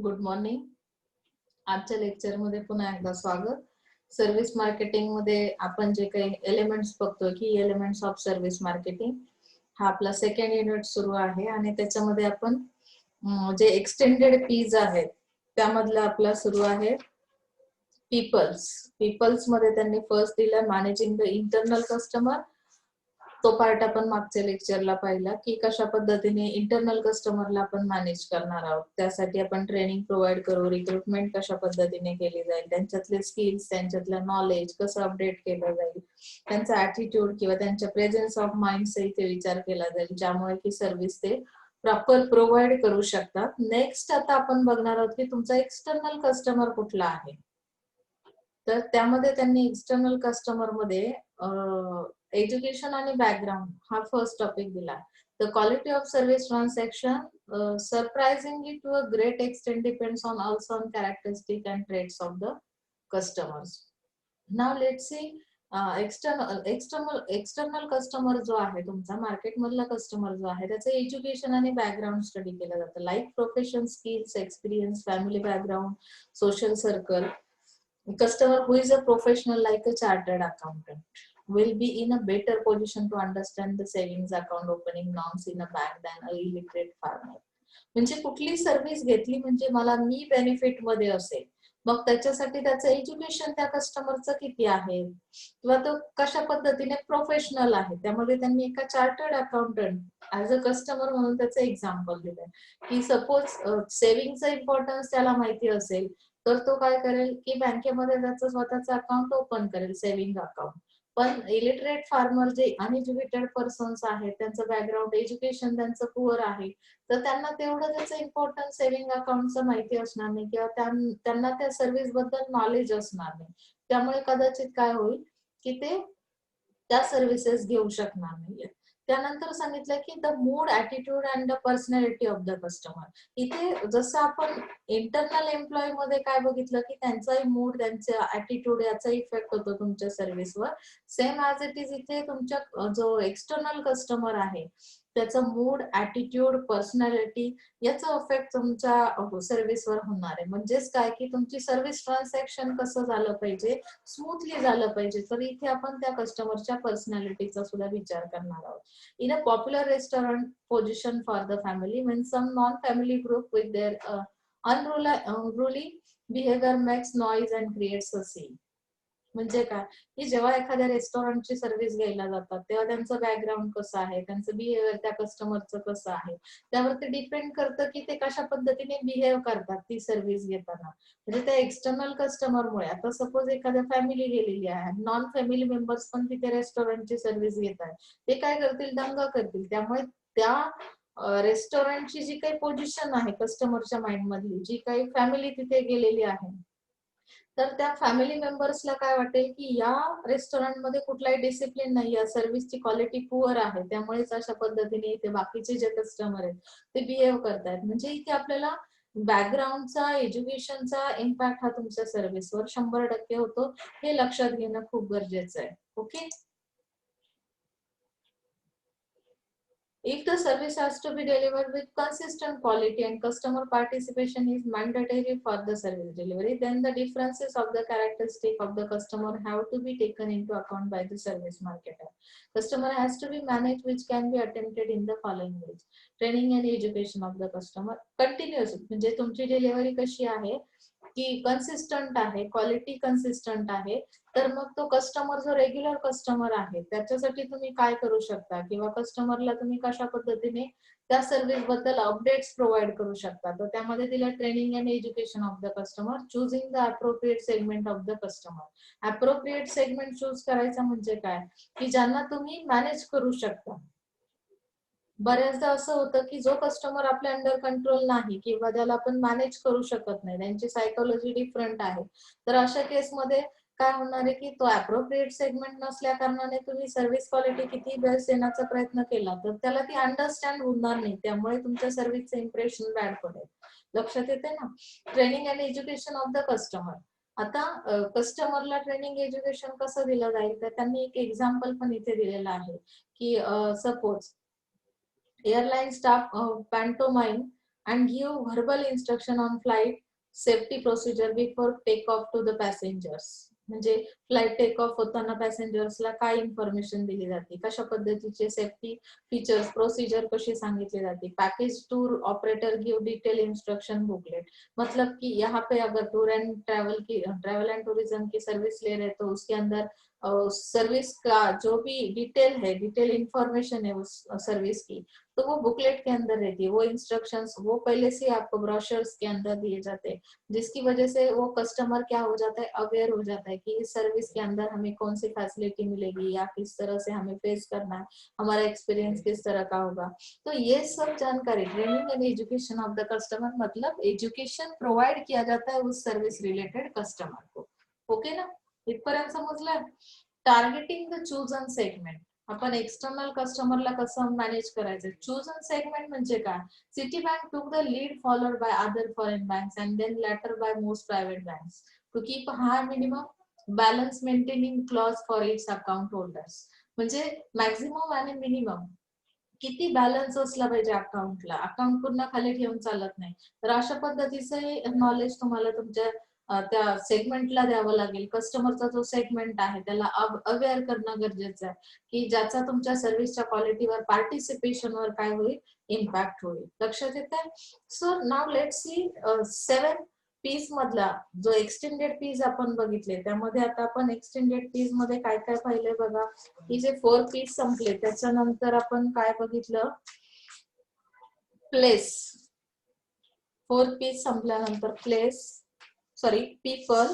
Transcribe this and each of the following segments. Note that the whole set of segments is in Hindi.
Good morning. आजच्या लेक्चरमध्ये पुन्हा एकदा स्वागत. सर्व्हिस मार्केटिंग मध्ये आपण जे काही एलिमेंट्स बघतोय की एलिमेंट्स ऑफ सर्व्हिस मार्केटिंग हा आपला सेकंड युनिट सुरू आहे आणि त्याच्यामध्ये आपण जे एक्सटेंडेड पीज आहेत त्यामधला आपला सुरू आहे पीपल्स मध्ये त्यांनी फर्स्ट दिला मॅनेजिंग द इंटरनल कस्टमर. तो पार्ट आपण मागच्या लेक्चरला पाहिला की कशा पद्धतीने इंटरनल कस्टमरला आपण मॅनेज करणार आहोत. त्यासाठी आपण ट्रेनिंग प्रोव्हाइड करू, रिक्रुटमेंट कशा पद्धतीने केली जाईल, त्यांच्यातले स्किल्स, त्यांच्यातलं नॉलेज कसं अपडेट केलं जाईल, त्यांचा ऍटिट्यूड किंवा त्यांच्या प्रेझेन्स ऑफ माइंडचा इथे विचार केला जाईल, ज्यामुळे की सर्व्हिस ते प्रॉपर प्रोव्हाइड करू शकतात. नेक्स्ट आता आपण बघणार आहोत की तुमचा एक्सटर्नल कस्टमर कुठला आहे. तर त्यामध्ये त्यांनी एक्सटर्नल कस्टमर मध्ये एज्युकेशन आणि बॅकग्राऊंड हा फर्स्ट टॉपिक दिला. The quality of service transaction surprisingly to a great extent depends on also on characteristic and traits of the customers. Now let's see external customer जो आहे तुमचा मार्केट मधला कस्टमर जो आहे त्याचं एज्युकेशन आणि बॅकग्राऊंड स्टडी केलं जातं. Like profession, skills, experience, family background, social circle. Customer who is a professional like a chartered accountant will be in a better position to understand the savings account opening norms in a bank than a illiterate farmer. म्हणजे कुठली सर्व्हिस घेतली म्हणजे मला मी बेनिफिट मध्ये असेल, मग त्याच्यासाठी त्याचं एज्युकेशन त्या कस्टमरचं किती आहे किंवा तो कशा पद्धतीने प्रोफेशनल आहे. त्यामध्ये त्यांनी एका chartered accountant as a customer म्हणून त्याचं एक्झाम्पल दिलंय की सपोज सेव्हिंगचं इम्पॉर्टन्स त्याला माहिती असेल तर तो काय करेल की बँकेमध्ये त्याचं स्वतःचं अकाउंट ओपन करेल, सेव्हिंग अकाउंट. पण इलिटरेट फार्मर जे अनएज्युकेटेड पर्सन्स आहेत त्यांचं बॅकग्राऊंड एज्युकेशन त्यांचं पुअर आहे तर त्यांना तेवढं त्याचं इम्पॉर्टन्स सेव्हिंग अकाउंटचं माहिती असणार नाही किंवा त्यांना त्या सर्व्हिस बद्दल नॉलेज असणार नाही. त्यामुळे कदाचित काय होईल की ते त्या सर्व्हिसेस घेऊ शकणार नाहीये. त्यानंतर सांगितलं की the mood, attitude and the personality of the customer. इथे जसं आपण इंटरनल एम्प्लॉई मध्ये काय बघितलं की त्यांचाही मूड, त्यांचा ऍटिट्यूड याचा इफेक्ट होतो तुमच्या सर्व्हिसवर. सेम ऍज इट इज इथे तुमच्या जो एक्सटर्नल कस्टमर आहे त्याचा मूड, ऍटिट्यूड, पर्सनॅलिटी याचा इफेक्ट तुमच्या सर्व्हिसवर होणार आहे. म्हणजेच काय की तुमची सर्व्हिस ट्रान्झॅक्शन कसं झालं पाहिजे, स्मूथली झालं पाहिजे. तर इथे आपण त्या कस्टमरच्या पर्सनॅलिटीचा सुद्धा विचार करणार आहोत. In a popular restaurant position for the family when some non-family group with their unruly behavior makes noise and creates a scene. म्हणजे काय की जेव्हा एखाद्या रेस्टॉरंटची सर्व्हिस घ्यायला जातात तेव्हा त्यांचं बॅकग्राऊंड कसं आहे, त्यांचं बिहेवियर त्या कस्टमरचं कसं आहे त्यावरती डिपेंड करतं की ते कशा पद्धतीने बिहेव करतात ती सर्व्हिस घेताना. म्हणजे त्या एक्सटर्नल कस्टमरमुळे आता सपोज एखाद्या फॅमिली गेलेली आहे, नॉन फॅमिली मेंबर्स पण तिथे रेस्टॉरंटची सर्व्हिस घेत आहेत, ते काय करतील, दंगा करतील. त्यामुळे त्या रेस्टॉरंटची जी काही पोझिशन आहे कस्टमरच्या माइंड मधली, जी काही फॅमिली तिथे गेलेली आहे तर त्या फॅमिली मेंबर्सला काय वाटेल की या रेस्टॉरंटमध्ये कुठलाही डिसिप्लिन नाही आहे, सर्व्हिसची क्वालिटी पुअर आहे, त्यामुळेच अशा पद्धतीने इथे बाकीचे जे कस्टमर आहेत ते बिहेव करतायत. म्हणजे इथे आपल्याला बॅकग्राऊंडचा, एज्युकेशनचा इम्पॅक्ट हा तुमच्या सर्व्हिसवर 100% होतो. हे लक्षात घेणं खूप गरजेचं आहे. Okay. If the service has to be delivered with consistent quality and customer participation is mandatory for the service delivery, then the differences of the characteristic of the customer have to be taken into account by the service marketer. Customer has to be managed, which can be attempted in the following ways. Training and education of the customer. Continuous म्हणजे तुमची डिलिव्हरी कशी आहे की कन्सिस्टंट आहे, क्वालिटी कन्सिस्टंट आहे, तर मग तो कस्टमर जो रेग्युलर कस्टमर आहे त्याच्यासाठी तुम्ही काय करू शकता किंवा कस्टमरला तुम्ही कशा पद्धतीने त्या सर्व्हिस बद्दल अपडेट्स प्रोव्हाइड करू शकता. तर त्यामध्ये दिलं training and education of the customer, choosing the appropriate segment of the customer. Appropriate segment choose करायचा म्हणजे काय की ज्यांना तुम्ही मॅनेज करू शकता. बऱ्याचदा असं होतं की जो कस्टमर आपल्या अंडर कंट्रोल नाही किंवा त्याला आपण मॅनेज करू शकत नाही, त्यांची सायकोलॉजी डिफरंट आहे, तर अशा केसमध्ये काय होणार आहे की तो अप्रोप्रिएट सेगमेंट नसल्या कारणाने तुम्ही सर्व्हिस क्वालिटी किती बेस्ट देण्याचा प्रयत्न केला तर त्याला ती अंडरस्टँड होणार नाही, त्यामुळे तुमच्या सर्व्हिसचं इम्प्रेशन बॅड पडेल. लक्षात येते ना. Training and education of the customer. आता कस्टमरला ट्रेनिंग एज्युकेशन कसं दिलं जाईल तर त्यांनी एक एक्झाम्पल पण इथे दिलेलं आहे की suppose airline staff pantomime and give verbal instruction on flight safety procedure before take off to the passengers. म्हणजे फ्लाइट टेक ऑफ होताना पॅसेंजर्सला काय इन्फॉर्मेशन दिली जाते, कशा पद्धतीचे सेफ्टी फीचर्स प्रोसीजर कशी सांगितली जाते. Package tour operator give detail instruction booklet, मतलब कि यहाँ पे अगर tour and travel and tourism की सर्विस ले रहे तो उसके अंदर सर्विस का जो भी डिटेल है, डिटेल इंफॉर्मेशन है उस सर्विस की, तो वो बुकलेट के अंदर रहती है. वो इंस्ट्रक्शंस वो पहले से आपको ब्रोशर्स के अंदर दिए जाते हैं, जिसकी वजह से वो कस्टमर क्या हो जाता है, अवेयर हो जाता है कि इस सर्विस के अंदर हमें कौन सी फैसिलिटी मिलेगी या किस तरह से हमें फेस करना है, हमारा एक्सपीरियंस किस तरह का होगा. तो ये सब जानकारी training and education of the customer, मतलब एजुकेशन प्रोवाइड किया जाता है उस सर्विस रिलेटेड कस्टमर को. ओके ना, इथपर्यंत समजलं. टार्गेटिंग द चूजन सेगमेंट, आपण एक्सटर्नल कस्टमरला कसं मॅनेज करायचं. चूजन सेगमेंट म्हणजे काय, Citibank took the lead followed by other foreign banks and then later by most private banks to keep high minimum balance maintaining clause for its account holders. म्हणजे मॅक्झिमम आणि मिनिमम किती बॅलन्स असला पाहिजे अकाउंटला, अकाउंट पूर्ण खाली ठेवून चालत नाही. तर अशा पद्धतीचं नॉलेज तुम्हाला तुमच्या त्या सेगमेंटला द्यावं लागेल. कस्टमरचा जो सेगमेंट आहे त्याला अवेअर करणं गरजेचं आहे, की ज्याचा तुमच्या सर्व्हिसच्या क्वालिटीवर पार्टिसिपेशनवर काय होईल, इम्पॅक्ट होईल. लक्षात येतंय. सो नाव लेट्स सी 7 पीस मधला जो एक्सटेंडेड पीस आपण बघितले, त्यामध्ये आता आपण एक्सटेंडेड पीस मध्ये काय काय पाहिलंय बघा. की जे 4 पीस संपले त्याच्यानंतर आपण काय बघितलं, प्लेस. 4 पीस संपल्यानंतर प्लेस, सॉरी पीपल,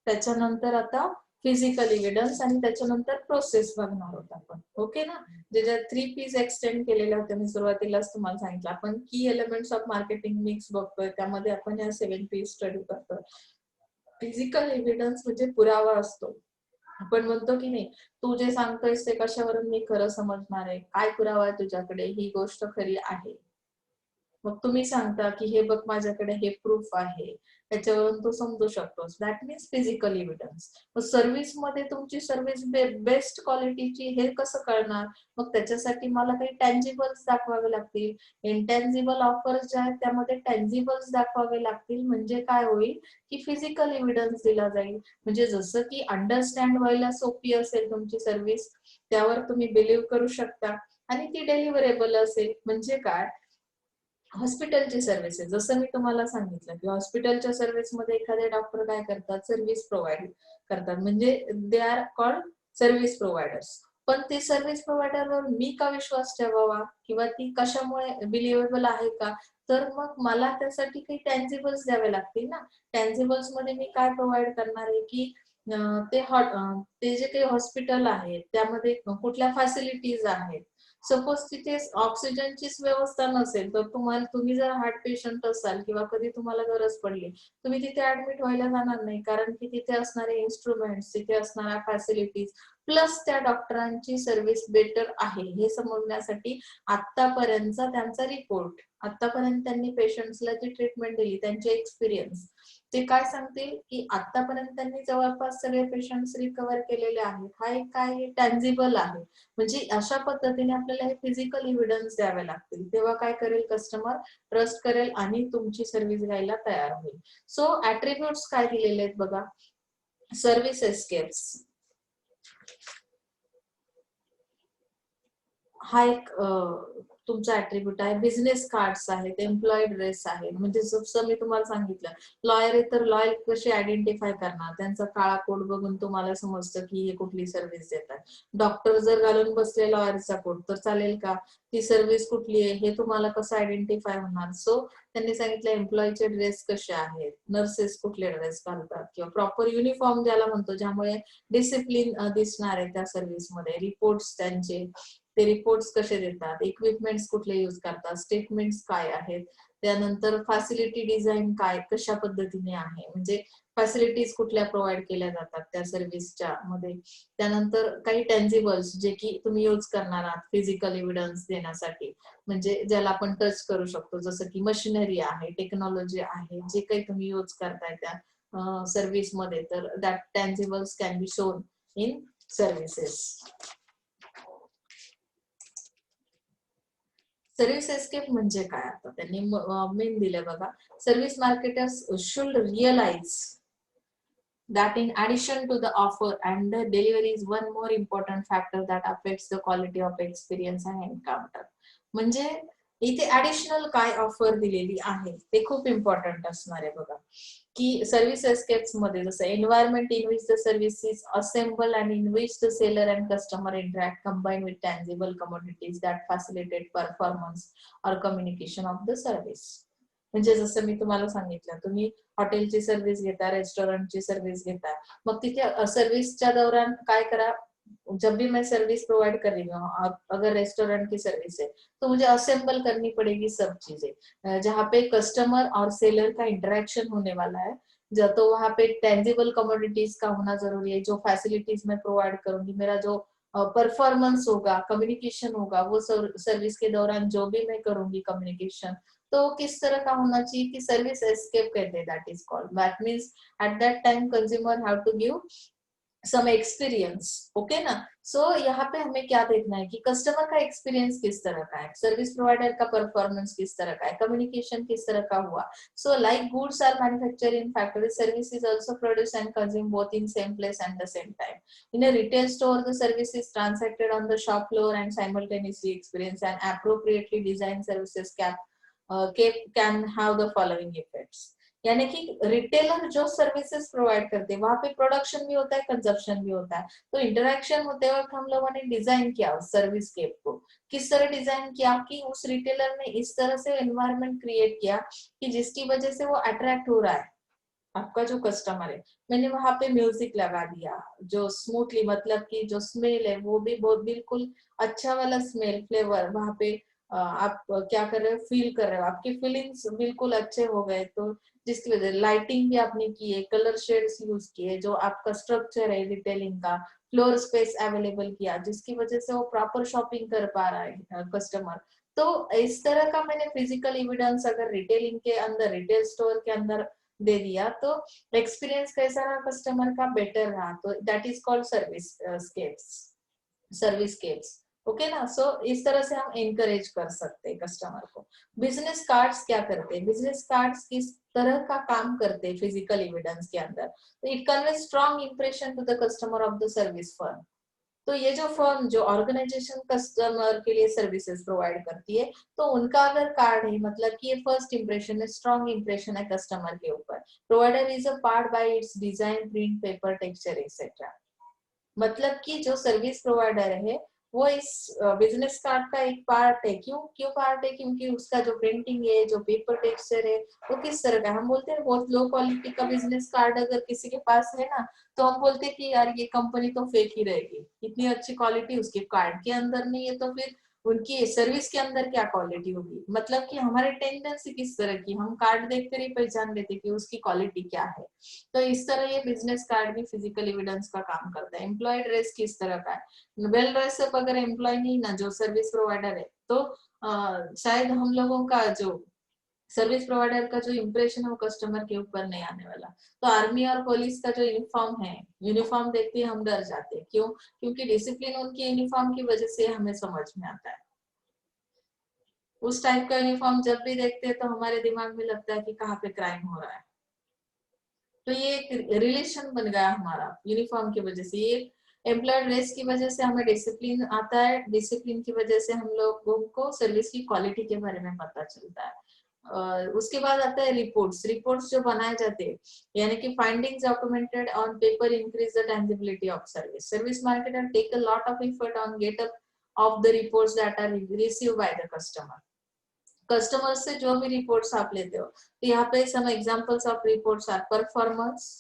त्याच्यानंतर आता फिजिकल एव्हिडन्स आणि त्याच्यानंतर प्रोसेस बघणार आहोत आपण. ओके ना. जे 3 पीस एक्सटेंड केलेले होते मी सुरुवातीलाच तुम्हाला सांगितलं. आपण की एलिमेंट्स ऑफ मार्केटिंग मिक्स बघतोय, त्यामध्ये आपण या 7 पीस स्टडी करतोय. फिजिकल एव्हिडन्स म्हणजे पुरावा असतो. आपण म्हणतो की नाही, तू जे सांगतोयस ते कशावरून मी खरं समजणार आहे, काय पुरावा आहे तुझ्याकडे, ही गोष्ट खरी आहे. मग तुम्ही सांगता की हे बघ माझ्याकडे हे प्रूफ आहे, त्याच्यावरून तू समजू शकतोस. That means physical evidence. Mug service मध्ये तुमची सर्व्हिस बेस्ट क्वालिटीची हे कसं कळणार, मग त्याच्यासाठी मला काही टँजिबल्स दाखवावे लागतील. इंटँजिबल ऑफर्स जे आहेत त्यामध्ये टँजिबल्स दाखवावे लागतील. म्हणजे काय होईल की फिजिकल एव्हिडन्स दिला जाईल. म्हणजे जसं की अंडरस्टँड व्हायला सोपी असेल तुमची सर्व्हिस, त्यावर तुम्ही बिलीव्ह करू शकता आणि ती डिलिव्हरेबल असेल. म्हणजे काय, हॉस्पिटलची सर्व्हिसेस जसं मी तुम्हाला सांगितलं की हॉस्पिटलच्या सर्व्हिसमध्ये एखादे डॉक्टर काय करतात, सर्व्हिस प्रोव्हाइड करतात. म्हणजे they are called service providers. पण ते सर्व्हिस प्रोव्हायडरवर मी का विश्वास ठेवावा किंवा ती कशामुळे बिलिव्हेबल आहे का, तर मग मला त्यासाठी काही टँजिबल्स द्यावे लागतील ना. टँजिबल्स मध्ये मी काय प्रोव्हाइड करणार आहे की ते जे काही हॉस्पिटल आहे त्यामध्ये कुठल्या फॅसिलिटीज आहेत. सपोज तिथे ऑक्सिजनचीच व्यवस्था नसेल तर तुम्ही जर हार्ट पेशंट असाल किंवा कधी तुम्हाला गरज पडली, तुम्ही तिथे ऍडमिट व्हायला जाणार नाही. कारण की तिथे असणारे इन्स्ट्रुमेंट्स, तिथे असणाऱ्या फॅसिलिटीज प्लस त्या डॉक्टरांची सर्व्हिस बेटर आहे हे समजण्यासाठी आतापर्यंतचा त्यांचा रिपोर्ट, आतापर्यंत त्यांनी पेशंट्सला जी ट्रीटमेंट दिली, त्यांचे एक्सपिरियन्स, ते काय सांगतील की आतापर्यंत त्यांनी जवळपास सगळे पेशंट्स रिकव्हर केलेले आहेत. हा एक काय टँजिबल आहे. म्हणजे अशा पद्धतीने आपल्याला हे फिजिकल एव्हिडन्स द्यावे लागतील. तेव्हा काय करेल कस्टमर, ट्रस्ट करेल आणि तुमची सर्व्हिस घ्यायला तयार होईल. सो ऍट्रिब्यूट्स काय दिलेले आहेत बघा. सर्व्हिस एस्केप्स हा एक तुमचा ऍट्रिब्यूट आहे. बिझनेस कार्ड्स आहेत, एम्प्लॉई ड्रेस आहे. म्हणजे जसं मी तुम्हाला सांगितलं, लॉयर आहे तर लॉयर कसे आयडेंटिफाय करणार, त्यांचा काळा कोट बघून तुम्हाला समजतं की हे कुठली सर्व्हिस देतात. डॉक्टर जर घालून बसले लॉयरचा कोट तर चालेल का, ती सर्व्हिस कुठली आहे हे तुम्हाला कसं आयडेंटिफाय होणार. सो त्यांनी सांगितलं एम्प्लॉईचे ड्रेस कसे आहेत, नर्सेस कुठले ड्रेस घालतात किंवा प्रॉपर युनिफॉर्म ज्याला म्हणतो, ज्यामुळे डिसिप्लिन दिसणार आहे त्या सर्व्हिसमध्ये. रिपोर्ट्स त्यांचे, ते रिपोर्ट्स कसे देतात, इक्विपमेंट्स कुठले यूज करतात, स्टेटमेंट्स काय आहेत, त्यानंतर फॅसिलिटी डिझाईन काय कशा पद्धतीने आहे, म्हणजे फॅसिलिटीज कुठल्या प्रोव्हाइड केल्या जातात त्या सर्व्हिसच्या मध्ये. त्यानंतर काही टँजिबल्स जे की तुम्ही यूज करणार आहात फिजिकल एव्हिडन्स देण्यासाठी, म्हणजे ज्याला आपण टच करू शकतो, जसं की मशिनरी आहे, टेक्नॉलॉजी आहे, जे काही तुम्ही यूज करताय त्या सर्व्हिस मध्ये, तर that tangibles can be shown in services. Servicescape म्हणजे काय, आता त्यांनी मेन दिले बघा. Service marketers should realize that in addition to the offer and the delivery is one more important factor that affects the quality of experience and encounter. म्हणजे इथे ऍडिशनल काय ऑफर दिलेली आहे ते खूप इम्पॉर्टंट असणार आहे बघा, की सर्व्हिस एस्केप्स मध्ये जसं environment in which the service is assemble and in which the seller and customer interact combine with tangible commodities that facilitate performance और कम्युनिकेशन ऑफ द सर्व्हिस. म्हणजे जसं मी तुम्हाला सांगितलं, तुम्ही हॉटेलची सर्व्हिस घेता, रेस्टोरेंटची सर्व्हिस घेता, मग तिथे सर्व्हिसच्या दौरान काय करा, जब भी मैं सर्विस प्रोवाइड कर रही हूँ, अगर रेस्टोरेंट की सर्विस है तो मुझे असेंबल करनी पड़ेगी सब चीजें, जहाँ पे कस्टमर और सेलर का इंटरेक्शन होने वाला है, तो वहाँ पे टेंजिबल कमोडिटीज का होना जरूरी है, जो फैसिलिटीज मैं प्रोवाइड करूंगी, मेरा जो परफॉर्मेंस होगा, कम्युनिकेशन होगा, वो सर्विस के दौरान जो भी मैं करूंगी कम्युनिकेशन, तो किस तरह का होना चाहिए, कि सर्विस एस्केप कहते हैं, that is called. That means at that time consumer have to give some experience. Okay ना. सो यहाँ पे हमें क्या देखना है कि कस्टमर का एक्सपीरियंस किस तरह का है, सर्विस प्रोवाइडर का परफॉर्मेंस किस तरह का है, कम्युनिकेशन किस तरह का हुआ. So like goods are manufactured in factory, service is also produce and consume both in same place at the same time. In a retail store, the service is transacted on the shop floor and simultaneously experience and appropriately designed services can have the following effects. यानी कि रिटेलर जो सर्विसेज प्रोवाइड करते हैं वहां पे प्रोडक्शन भी होता है, कंजप्शन भी होता है. तो इंटरेक्शन होते वक्त हम लोगों ने डिजाइन किया उस सर्विस केप को, किस तरह डिजाइन किया कि उस रिटेलर ने इस तरह से एनवायरनमेंट क्रिएट किया कि जिसकी वजह से वो अट्रैक्ट हो रहा है, आपका जो कस्टमर है. मैंने वहां पे म्यूजिक लगा दिया जो स्मूथली, मतलब कि जो स्मेल है वो भी बहुत बिल्कुल अच्छा वाला स्मेल, फ्लेवर वहां पे आप क्या कर रहे हो, फील कर रहे हो, आपकी फीलिंग्स बिल्कुल अच्छे हो गए. तो जिसकी वजह से लाइटिंग भी आपने की है, कलर शेड्स यूज किए, जो आपका स्ट्रक्चर है रिटेलिंग का, फ्लोर स्पेस अवेलेबल किया, जिसकी वजह से वो प्रॉपर शॉपिंग कर पा रहा है कस्टमर. तो इस तरह का मैंने फिजिकल एविडेंस अगर रिटेलिंग के अंदर, रिटेल स्टोर के अंदर दे दिया, तो एक्सपीरियंस कैसा रहा कस्टमर का, बेटर रहा. तो that is called service scapes, service scapes. Okay ना. सो इस तरह से हम एनकरेज कर सकते हैं कस्टमर को. बिजनेस कार्ड्स क्या करते हैं, बिजनेस कार्ड्स किस तरह का काम करते हैं फिजिकल एविडेंस के अंदर. तो it convey strong impression to the customer of the service firm. तो ये जो फर्म, जो ऑर्गेनाइजेशन कस्टमर के लिए सर्विसेज प्रोवाइड करती है, तो उनका अगर कार्ड है, मतलब कि ये फर्स्ट इंप्रेशन है, स्ट्रॉन्ग इंप्रेशन है कस्टमर के ऊपर. Provider is a part by it's design, print, paper, texture etcetera. मतलब कि जो सर्विस प्रोवाइडर है वो इस बिजनेस कार्ड का एक पार्ट है. क्यों क्यों पार्ट है, क्योंकि उसका जो प्रिंटिंग है, जो पेपर टेक्सचर है, वो किस तरह का. हम बोलते हैं बहुत लो क्वालिटी का बिजनेस कार्ड अगर किसी के पास है ना, तो हम बोलते हैं कि यार ये कंपनी तो फेक ही रहेगी, इतनी अच्छी क्वालिटी उसके कार्ड के अंदर नहीं है, तो फिर उनकी सर्विस के अंदर क्या क्वालिटी होगी. मतलब कि हमारे टेंडेंसी किस तरह की, हम कार्ड देखकर ही पहचान लेते कि उसकी क्वालिटी क्या है. तो इस तरह ये बिजनेस कार्ड भी फिजिकल एविडेंस का काम करता है. एम्प्लॉय ड्रेस किस तरह का है, वेल ड्रेस अप अगर एम्प्लॉय नहीं ना, जो सर्विस प्रोवाइडर है, तो शायद हम लोगों का जो सर्विस प्रोवाइडर का जो इम्प्रेशन है वो कस्टमर के ऊपर नहीं आने वाला. तो आर्मी और पुलिस का जो यूनिफॉर्म है, यूनिफॉर्म देखते ही हम डर जाते हैं. क्यों, क्योंकि डिसिप्लिन उनकी यूनिफॉर्म की वजह से हमें समझ में आता है. उस टाइप का यूनिफॉर्म जब भी देखते हैं तो हमारे दिमाग में लगता है कि कहाँ पे क्राइम हो रहा है. तो ये एक रिलेशन बन गया हमारा यूनिफॉर्म की वजह से. ये एम्प्लॉय ड्रेस की वजह से हमें डिसिप्लिन आता है, डिसिप्लिन की वजह से हम लोगों को सर्विस की क्वालिटी के बारे में पता चलता है. उसके बाद आता है रिपोर्ट्स. रिपोर्ट्स जो बनाए जाते हैं, यानी कि findings documented on paper increase the tangibility of service. Service marketer take a lot of effort on get up of the reports that are received by the customer. Customer से जो भी रिपोर्ट्स आप लेते हो, तो यहाँ पे some examples of reports are performance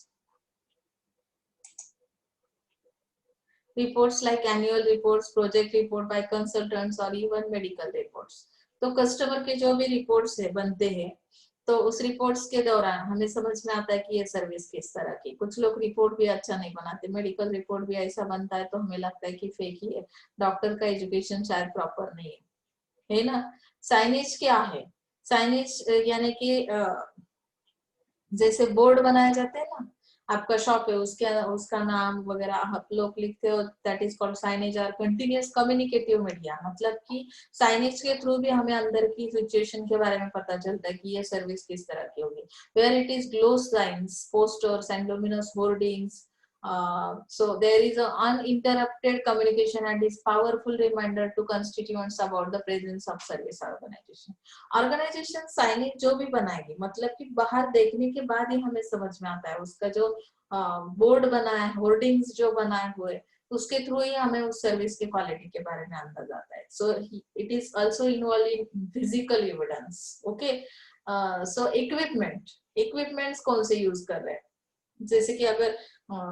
reports like annual reports, project report by consultants और even medical reports. तो कस्टमर के जो भी रिपोर्ट्स है बनते हैं, तो उस रिपोर्ट्स के दौरान हमें समझ में आता है कि ये सर्विस किस तरह की. कुछ लोग रिपोर्ट भी अच्छा नहीं बनाते, मेडिकल रिपोर्ट भी ऐसा बनता है तो हमें लगता है कि फेक ही है, डॉक्टर का एजुकेशन शायद प्रॉपर नहीं है ना. साइनेज क्या है, साइनेज यानी कि जैसे बोर्ड बनाए जाते हैं ना, आपका शॉप है उसका नाम वगैरह आप लोग लिखते हो, दैट इज कॉल्ड साइनेज और कंटिन्यूअस कम्युनिकेटिव मीडिया। मतलब कि साइनेज के थ्रू भी हमें अंदर की सिचुएशन के बारे में पता चलता है कि ये सर्विस किस तरह की होगी। Where it is glow signs, posters and luminous hoardings, so there is an uninterrupted communication and is powerful reminder to constituents about the presence of service organization. Organization signage जो भी बनाएगी, मतलब कि बाहर देखने के बाद ही हमें समझ में आता है, उसका जो बोर्ड बना है, होर्डिंग्स जो बनाए हुए, उसके थ्रू ही हमें उस सर्विस की क्वालिटी के बारे में अंदाज आता है। So it is also involve in physical evidence. Okay, so equipments कौन से यूज कर रहे हैं, जैसे कि अगर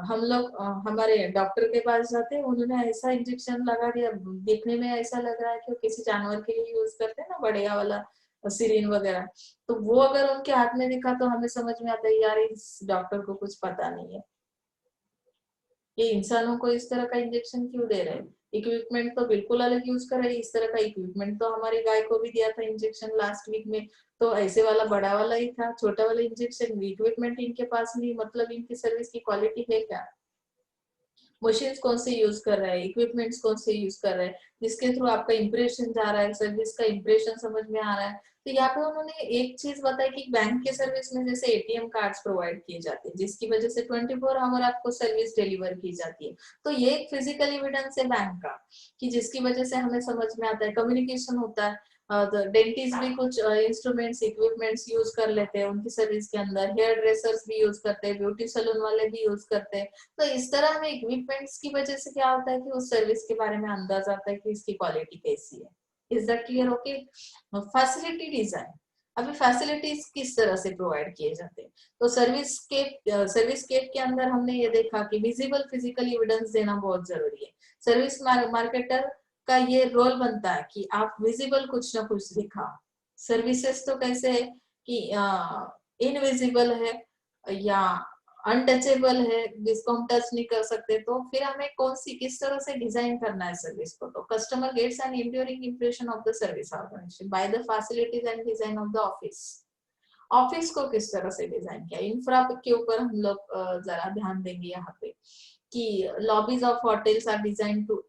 हम लोग हमारे डॉक्टर के पास जाते हैं, उन्होंने ऐसा इंजेक्शन लगा दिया, देखने में ऐसा लग रहा है कि वो किसी जानवर के लिए यूज करते हैं ना, बढ़िया वाला सिरिंज वगैरह, तो वो अगर उनके हाथ में दिखा तो हमें समझ में आता है यार इस डॉक्टर को कुछ पता नहीं है, ये इंसानों को इस तरह का इंजेक्शन क्यों दे रहे हैं। इक्विपमेंट तो बिल्कुल अलग यूज कर रहे हैं, इस तरह का इक्विपमेंट तो हमारी गाय को भी दिया था इंजेक्शन लास्ट वीक में, तो ऐसे वाला बड़ा वाला ही था, छोटा वाला इंजेक्शन, इक्विपमेंट इनके पास नहीं, मतलब इनकी सर्विस की क्वालिटी है क्या। मशीन्स कौन से यूज कर रहा है, इक्विपमेंट्स कौन से यूज कर रहा है, जिसके थ्रू आपका इंप्रेशन जा रहा है, सर्विस का इंप्रेशन समझ में आ रहा है। तो यहाँ पे उन्होंने एक चीज बताई कि बैंक के सर्विस में जैसे एटीएम कार्ड्स प्रोवाइड किए जाते हैं, जिसकी वजह से 24 आवर आपको सर्विस डिलीवर की जाती है। तो ये एक फिजिकल एविडेंस है बैंक का, कि जिसकी वजह से हमें समझ में आता है, कम्युनिकेशन होता है। डेंटिस्ट भी कुछ इंस्ट्रूमेंट्स इक्विपमेंट्स यूज कर लेते हैं उनकी सर्विस के अंदर, हेयर ड्रेसर्स भी यूज करते हैं, ब्यूटी सैलून वाले भी यूज करते हैं। तो इस तरह हमें इक्विपमेंट्स की वजह से क्या होता है कि उस सर्विस के बारे में अंदाजा आता है कि इसकी क्वालिटी कैसी है। Is that clear? Okay, facility design. अभी फैसिलिटीज किस तरह से प्रोवाइड किए जाते हैं, तो सर्विस स्केप के अंदर हमने ये देखा कि विजिबल फिजिकल एविडेंस देना बहुत जरूरी है। सर्विस मार्केटर का ये रोल बनता है कि आप विजिबल कुछ ना कुछ दिखाओ। सर्विसेज तो कैसे है कि इनविजिबल है या अनटचेबल है, जिसको हम टच नहीं कर सकते, तो फिर हमें कौन सी किस तरह से डिजाइन करना है सर्विस को। तो customer gets an enduring impression of the service organization by the facilities and design of the office. Office को किस तरह से डिजाइन किया, इंफ्रा के ऊपर हम लोग जरा ध्यान देंगे यहाँ पे, कि lobbies of hotels are design to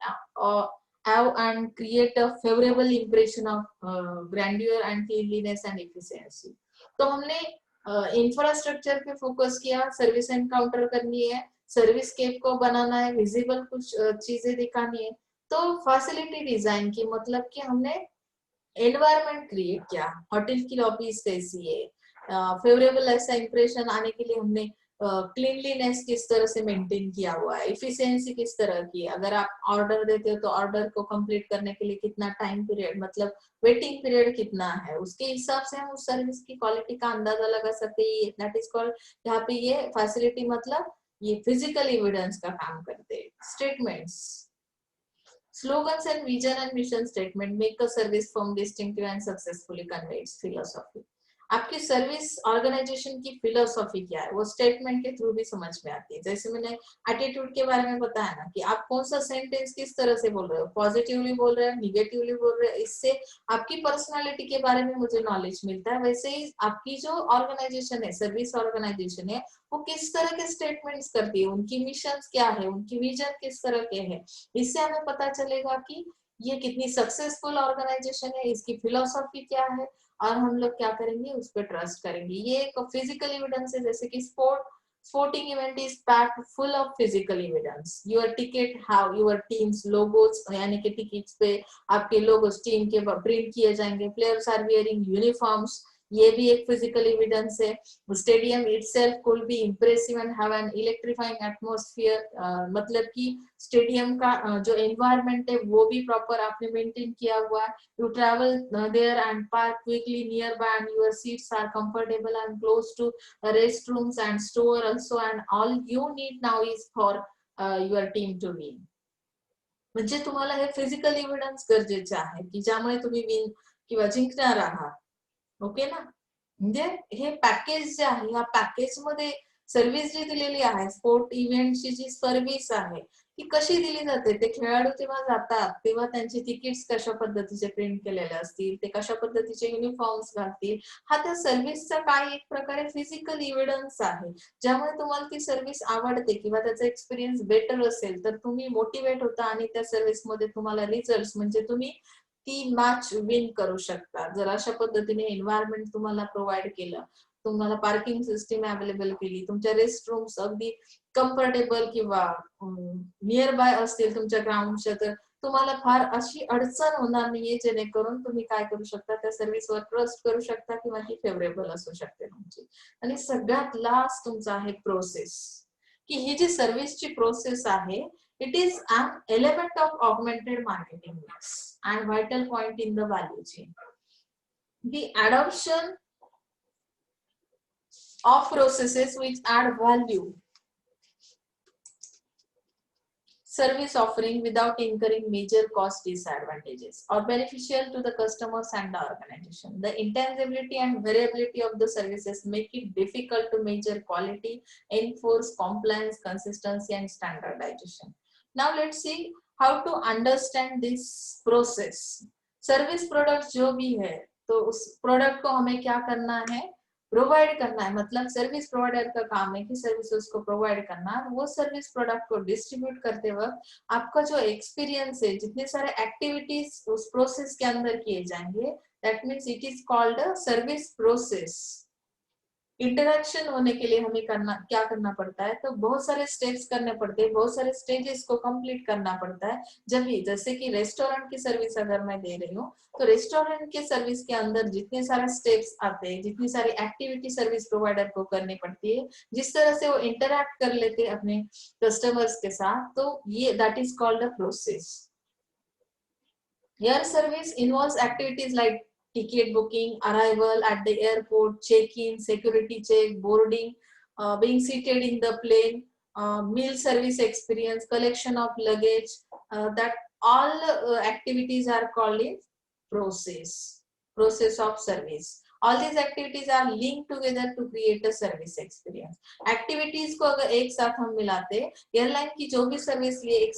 have and create a favorable impression of grandeur and cleanliness and efficiency। तो हमने इंफ्रास्ट्रक्चर पे फोकस किया, सर्विस एनकाउंटर करनी है, सर्विस स्केप को बनाना है, विजिबल कुछ चीजें दिखानी है। तो फैसिलिटी डिजाइन की मतलब कि हमने एनवायरनमेंट क्रिएट किया, होटल की लॉबीज कैसी है, फेवरेबल ऐसा इंप्रेशन आने के लिए हमने क्लीनलीनेस किस तरह से मेंटेन किया हुआ है, इफिशिएंसी किस तरह की है, अगर आप ऑर्डर देते हो तो ऑर्डर को कंप्लीट करने के लिए कितना टाइम पीरियड, मतलब वेटिंग पीरियड कितना है, उसके हिसाब से हम उस सर्विस की क्वालिटी का अंदाजा लगा सकते हैं। दैट इज कॉल्ड, यहाँ पे ये फैसिलिटी मतलब ये फिजिकल एविडेंस का काम करते हैं। Statements, slogans and vision and mission statement make a service firm distinctive and successfully convey its philosophy। आपकी सर्विस ऑर्गेनाइजेशन की फिलोसॉफी क्या है, वो स्टेटमेंट के थ्रू भी समझ में आती है। जैसे मैंने एटीट्यूड के बारे में बताया ना, कि आप कौन सा सेंटेंस किस तरह से बोल रहे हो, पॉजिटिवली बोल रहे हो, निगेटिवली बोल रहे हो, इससे आपकी पर्सनालिटी के बारे में मुझे नॉलेज मिलता है। वैसे ही आपकी जो ऑर्गेनाइजेशन है, सर्विस ऑर्गेनाइजेशन है, वो किस तरह के स्टेटमेंट्स करती है, उनकी मिशन क्या है, उनकी विजन किस तरह के है, इससे हमें पता चलेगा कि ये कितनी सक्सेसफुल ऑर्गेनाइजेशन है, इसकी फिलोसॉफी क्या है, और हम लोग क्या करेंगे, उस पर ट्रस्ट करेंगे। ये एक फिजिकल एविडेंस है, जैसे कि sporting event is packed full of physical evidence. Your ticket how your teams logos, यानी कि टिकट्स पे आपके लोगोस टीम के प्रिंट किए जाएंगे। प्लेयर्स आर वियरिंग यूनिफॉर्म्स, ये भी एक फिजिकल एविडेंस है। Stadium itself could be impressive and have an electrifying atmosphere, मतलब कि स्टेडियम का जो एनवायरनमेंट है वो भी प्रॉपर आपने मेंटेन किया हुआ है। You travel there and park quickly nearby and your seats are comfortable and close to restrooms and store also, and all you need now is for your team to win। म्हणजे तुम्हाला हे फिजिकल एव्हिडन्स गरजेचे आहे, की ज्यामुळे तुम्ही विन किंवा जिंकणार आहात। ओके ना, म्हणजे हे पॅकेज जे आहे, या पॅकेज मध्ये सर्व्हिस जी दिलेली आहे, स्पोर्ट इव्हेंटची जी सर्व्हिस आहे, की कशी दिली जाते. ते खेळाडू तेव्हा जातात तेव्हा त्यांची तिकीट्स कशा पद्धतीचे प्रिंट केलेले असतील, ते कशा पद्धतीचे युनिफॉर्म्स घालतील, हा त्या सर्व्हिसचा काही एक प्रकारे फिजिकल एव्हिडन्स आहे. ज्यामुळे तुम्हाला ती सर्व्हिस आवडते किंवा त्याचा एक्सपिरियन्स बेटर असेल तर तुम्ही मोटिवेट होता आणि त्या सर्व्हिसमध्ये तुम्हाला रिझल्ट्स म्हणजे तुम्ही ती मॅच विन करू शकता. जर अशा पद्धतीने एन्व्हायरमेंट तुम्हाला प्रोव्हाइड केलं, तुम्हाला पार्किंग सिस्टीम अवेलेबल केली, तुमच्या रेस्ट रूम्स अगदी कम्फर्टेबल किंवा नियर बाय असतील तुमच्या ग्राउंडच्या, तर तुम्हाला फार अशी अडचण होणार नाहीये जेणेकरून तुम्ही काय करू शकता, त्या सर्व्हिसवर ट्रस्ट करू शकता किंवा ती फेवरेबल असू शकते तुमची. आणि सगळ्यात लास्ट तुमचा आहे प्रोसेस, की ही जी सर्व्हिसची प्रोसेस आहे, it is an element of augmented marketing mix and vital point in the value chain. The adoption of processes which add value service offering without incurring major cost disadvantages or beneficial to the customers and the organization. The intangibility and variability of the services make it difficult to measure quality, enforce compliance, consistency and standardization. Now let's see how to understand this process. Service product जो भी है तो उस प्रोडक्ट को हमें क्या करना है, प्रोवाइड करना है. मतलब सर्विस प्रोवाइडर का काम है कि सर्विसेज को प्रोवाइड करना. वो सर्विस प्रोडक्ट को डिस्ट्रीब्यूट करते वक्त आपका जो एक्सपीरियंस है, जितने सारे एक्टिविटीज उस प्रोसेस के अंदर किए जाएंगे, that means it is called a service process. Interaction होने के लिए हमें क्या करना पड़ता है, तो बहुत सारे स्टेप्स करने पड़ते हैं, बहुत सारे स्टेजेस को कंप्लीट करना पड़ता है. जब भी जैसे कि रेस्टोरेंट की सर्विस अगर मैं दे रही हूँ, तो रेस्टोरेंट के सर्विस के अंदर जितने सारे स्टेप्स आते हैं, जितनी सारी एक्टिविटी सर्विस प्रोवाइडर को करनी पड़ती है, जिस तरह से वो इंटरैक्ट कर लेते हैं अपने कस्टमर्स के साथ, तो ये that is called a process. Air service involves activities like ticket booking, arrival at the airport, check-in, security check, boarding, being seated in the plane, meal service experience, collection of luggage. That all activities are called in process of service. All these activities are linked together to create a service experience. Activities को अगर एक साथ हम मिलाते, एयरलाइन की जो भी सर्विस लिए,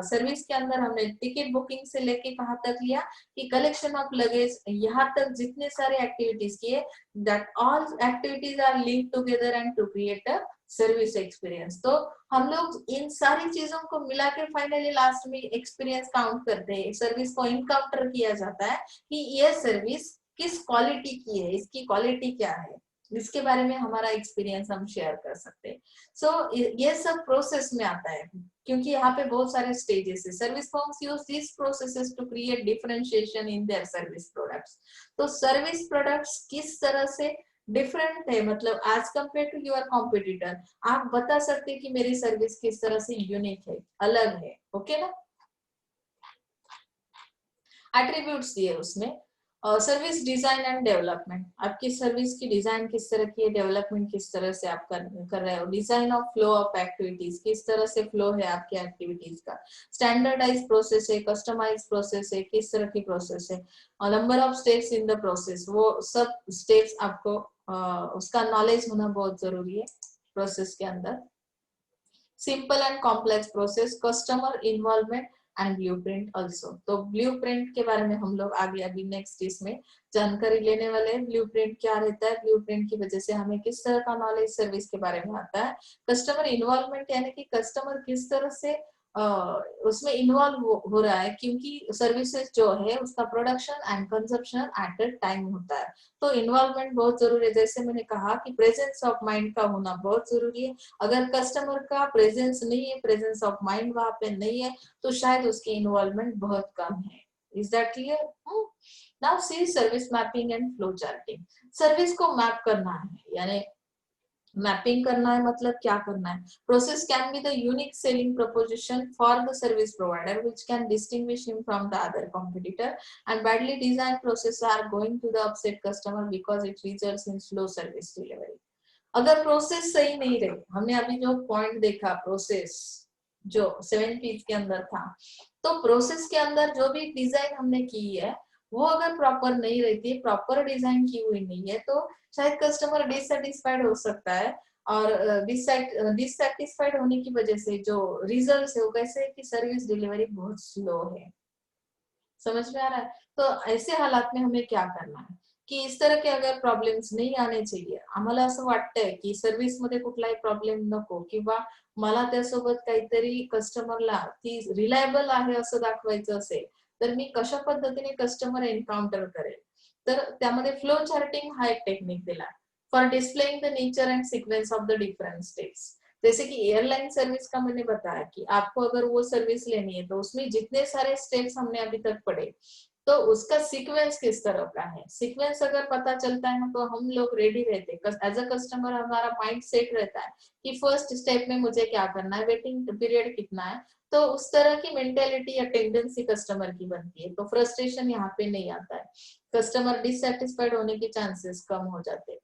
सर्विस के अंदर हमने टिकट बुकिंग से लेके कहाँ तक लिया कि कलेक्शन ऑफ लगेज, यहाँ तक जितने सारे एक्टिविटीज किए, that all activities are linked together and to create a service experience. तो हम लोग इन सारी चीजों को मिला के फाइनली लास्ट में एक्सपीरियंस काउंट करते हैं. सर्विस को इनकाउंटर किया जाता है कि ये सर्विस किस क्वालिटी की है, इसकी क्वालिटी क्या है, इसके बारे में हमारा एक्सपीरियंस हम शेयर कर सकते हैं. सो ये सब प्रोसेस में आता है, क्योंकि यहाँ पे बहुत सारे स्टेजेस है. Service firms use this processes to create differentiation in their service products. तो सर्विस प्रोडक्ट्स किस तरह से डिफरेंट है, मतलब as compare to your competitor, आप बता सकते हैं कि मेरी सर्विस किस तरह से यूनिक है, अलग है. ओके ना. एट्रीब्यूट्स दिए उसमें. सर्विस डिजाइन एंड डेवलपमेंट, आपकी सर्विस की डिजाइन किस तरह की है, डेवलपमेंट किस तरह से आप कर रहे हो. Design of flow of activities, किस तरह से फ्लो है आपकी एक्टिविटीज का. स्टैंडर्डाइज प्रोसेस है, कस्टमाइज प्रोसेस है, किस तरह की प्रोसेस है. Number of steps in the process, वो सब स्टेप्स आपको उसका नॉलेज होना बहुत जरूरी है प्रोसेस के अंदर. Simple and complex process, customer involvement and blueprint also. तो ब्लूप्रिंट के बारे में हम लोग आगे अभी नेक्स्ट इसमें जानकारी लेने वाले हैं. ब्लूप्रिंट क्या रहता है, ब्लूप्रिंट की वजह से हमें किस तरह का नॉलेज सर्विस के बारे में आता है. कस्टमर इन्वॉल्वमेंट यानी कि कस्टमर किस तरह से उसमें इन्वॉल्व हो रहा है, क्योंकि सर्विसेज जो है उसका production and consumption at a time होता है. तो इन्वॉल्वमेंट बहुत जरूरी है. जैसे मैंने कहा कि प्रेजेंस ऑफ माइंड का होना बहुत जरूरी है. अगर कस्टमर का प्रेजेंस नहीं है, प्रेजेंस ऑफ माइंड वहां पे नहीं है, तो शायद उसकी इन्वॉल्वमेंट बहुत कम है. Is that clear. Now see service mapping and flow charting. Service को मैप करना है, यानी मैपिंग करना है, मतलब क्या करना है. Process can be the unique selling proposition for the service provider which can distinguish him from the other competitor, and badly design process are going to the upset customer because it results in slow service delivery. अगर प्रोसेस सही नहीं रही, हमने अभी जो पॉइंट देखा प्रोसेस जो 7 पीस के अंदर था, तो प्रोसेस के अंदर जो भी डिजाइन हमने की है वो अगर प्रॉपर नहीं रहती, प्रॉपर डिजाइन की हुई नहीं है, तो शायद कस्टमर डिससेटिस्फाइड हो सकता है. और डिससेटिस्फाइड होने की वजह से जो रिजल्ट है वो कैसे है कि सर्विस डिलीवरी बहुत स्लो है। समझ में आ रहा है? तो ऐसे हालात में हमें क्या करना है की इस तरह के अगर प्रॉब्लेम्स नाही आणे चाहिए, आम्हाला असं वाटतंय की सर्व्हिस मध्ये कुठलाही प्रॉब्लेम नको किंवा मला त्यासोबत काहीतरी कस्टमरला ती रिलायबल आहे असं दाखवायचं असेल, तर मी कशा पद्धतीने कस्टमर एन्काउंटर करेल. तर त्यामध्ये फ्लो चार्टिंग हा एक टेक्निक दिला for displaying the nature and sequence of the different states. जैसे कि एयरलाइन सर्विस का मैंने बताया कि आपको अगर वो सर्विस लेनी है तो उसमें जितने सारे स्टेप्स हमने अभी तक पढ़े तो उसका सीक्वेंस किस तरह का है, सीक्वेंस अगर पता चलता है ना तो हम लोग रेडी रहते हैं. एज अ कस्टमर हमारा माइंड सेट रहता है कि फर्स्ट स्टेप में मुझे क्या करना है, वेटिंग पीरियड कितना है. तो उस तरह की मेंटेलिटी या टेंडेंसी कस्टमर की बनती है, तो फ्रस्ट्रेशन यहाँ पे नहीं आता है, कस्टमर डिससेटिस्फाइड होने के चांसेस कम हो जाते हैं.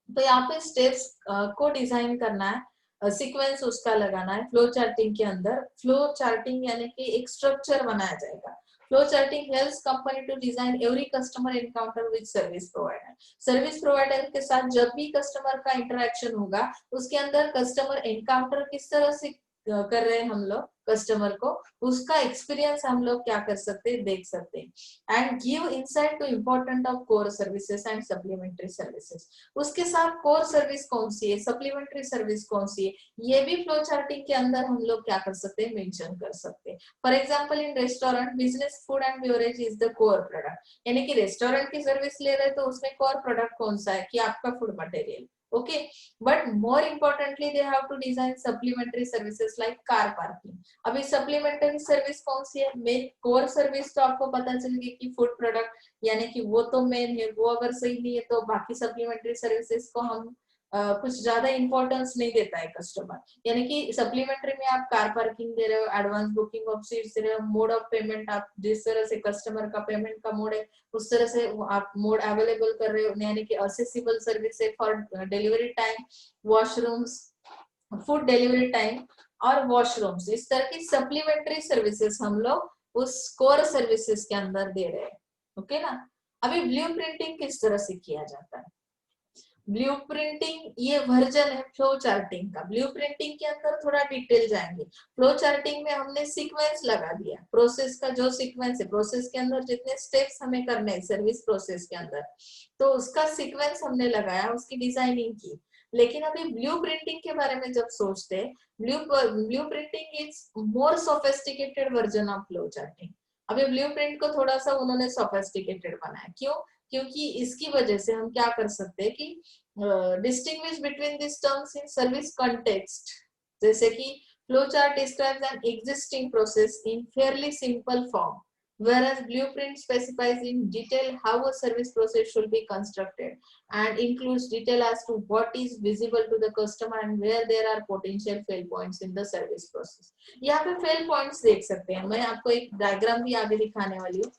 तो यहाँ पे स्टेप्स को डिजाइन करना है, सीक्वेंस उसका लगाना है फ्लो चार्टिंग के अंदर. फ्लो चार्टिंग यानी कि एक स्ट्रक्चर बनाया जाएगा. Flow charting helps company to design every customer encounter with service provider. Service provider के साथ जब भी कस्टमर का इंटरेक्शन होगा उसके अंदर कस्टमर एनकाउंटर किस तरह से कर रहे हैं हम लोग कस्टमर को, उसका एक्सपीरियंस हम लोग क्या कर सकते हैं, देख सकते हैं. And give insight to important of core services and supplementary services. उसके साथ कोर सर्विस कौन सी है, सप्लीमेंट्री सर्विस कौन सी है, ये भी फ्लो चार्टिंग के अंदर हम लोग क्या कर सकते हैं, मेंशन कर सकते हैं. For example in restaurant business food and beverage is the core product, यानी कि रेस्टोरेंट की सर्विस ले रहे तो उसमें कोर प्रोडक्ट कौन सा है कि आपका food material. Okay, but more importantly they have to design supplementary services like car parking. अभी सप्लीमेंट्री सर्विस कौन सी है, मेन कोर सर्विस तो आपको पता चल गई कि फूड प्रोडक्ट यानी कि वो तो मेन है, वो अगर सही नहीं है तो बाकी सप्लीमेंट्री सर्विसेज को हम कुछ ज्यादा इंपॉर्टेंस नहीं देता है कस्टमर. यानी कि सप्लीमेंट्री में आप कार पार्किंग दे रहे हो, एडवांस बुकिंग ऑफ सीट्स दे रहे हो, मोड ऑफ पेमेंट आप जिस तरह से कस्टमर का पेमेंट का मोड है उस तरह से आप मोड अवेलेबल कर रहे हो, यानी कि असेसिबल सर्विस है for delivery time, washrooms, food delivery time और वॉशरूम्स. इस तरह की सप्लीमेंट्री सर्विसेज हम लोग उस कोर सर्विसेज के अंदर दे रहे हैं. ओके ना. अभी ब्लू प्रिंटिंग किस तरह से किया जाता है, ब्लू प्रिंटिंग ये वर्जन है फ्लो चार्टिंग का. ब्लू प्रिंटिंग के अंदर थोड़ा डिटेल जाएंगे. फ्लो चार्टिंग में हमने सीक्वेंस लगा दिया, प्रोसेस का जो सीक्वेंस है, प्रोसेस के अंदर जितने स्टेप्स हमें करने हैं सर्विस प्रोसेस के अंदर, तो उसका सीक्वेंस हमने लगाया, उसकी डिजाइनिंग की. लेकिन अभी ब्लू प्रिंटिंग के बारे में जब सोचते हैं, blue printing is more sophisticated version of flow charting. अभी ब्लू प्रिंट को थोड़ा सा उन्होंने सोफिस्टिकेटेड बनाया. क्यों? क्योंकि इसकी वजह से हम क्या कर सकते हैं कि distinguish between these terms in service context. जैसे कि flowchart describes an existing process in fairly simple form, whereas blueprint specifies in detail how a service process should be constructed and includes detail as to what is visible to the customer and where there are potential fail points in the service process. यहाँ पे fail points देख सकते हैं. मैं आपको एक डायग्राम भी आगे दिखाने वाली हूँ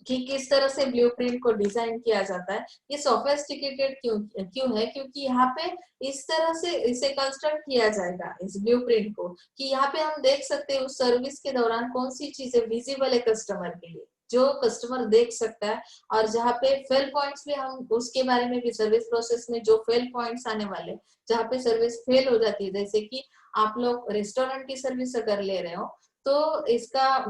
कि किस तरह से ब्लूप्रिंट को डिजाइन किया जाता है. ये सोफिस्टिकेटेड क्यों है, क्योंकि यहाँ पे इस तरह से इसे कंस्ट्रक्ट किया जाएगा इस ब्लूप्रिंट को कि यहाँ पे हम देख सकते हैं उस सर्विस के दौरान कौन सी चीजें विजिबल है कस्टमर के लिए, जो कस्टमर देख सकता है, और जहाँ पे फेल पॉइंट्स भी हम उसके बारे में भी, सर्विस प्रोसेस में जो फेल पॉइंट्स आने वाले, जहाँ पे सर्विस फेल हो जाती है, जैसे कि आप लोग रेस्टोरेंट की सर्विस अगर ले रहे हो तो इसका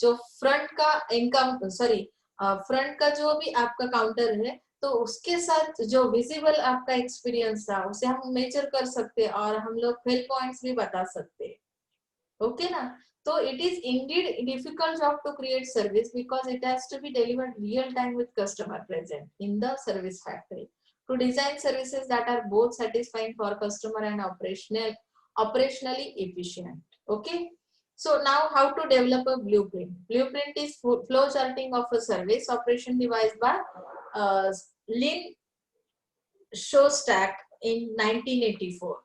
जो फ्रंट का इनकम फ्रंट का जो भी आपका काउंटर है तो उसके साथ जो विजिबल आपका एक्सपीरियंस था उसे हम मेजर कर सकते हैं और हम लोग फेल पॉइंट्स भी बता सकते हैं. ओके ना. तो it is indeed difficult job to create service because it has to be delivered real time with customer present in the service factory to design services that are both satisfying for customer and operationally efficient. Okay. So now how to develop a blueprint. Blueprint is flow charting of a service operation devised by Lynn Shostak in 1984.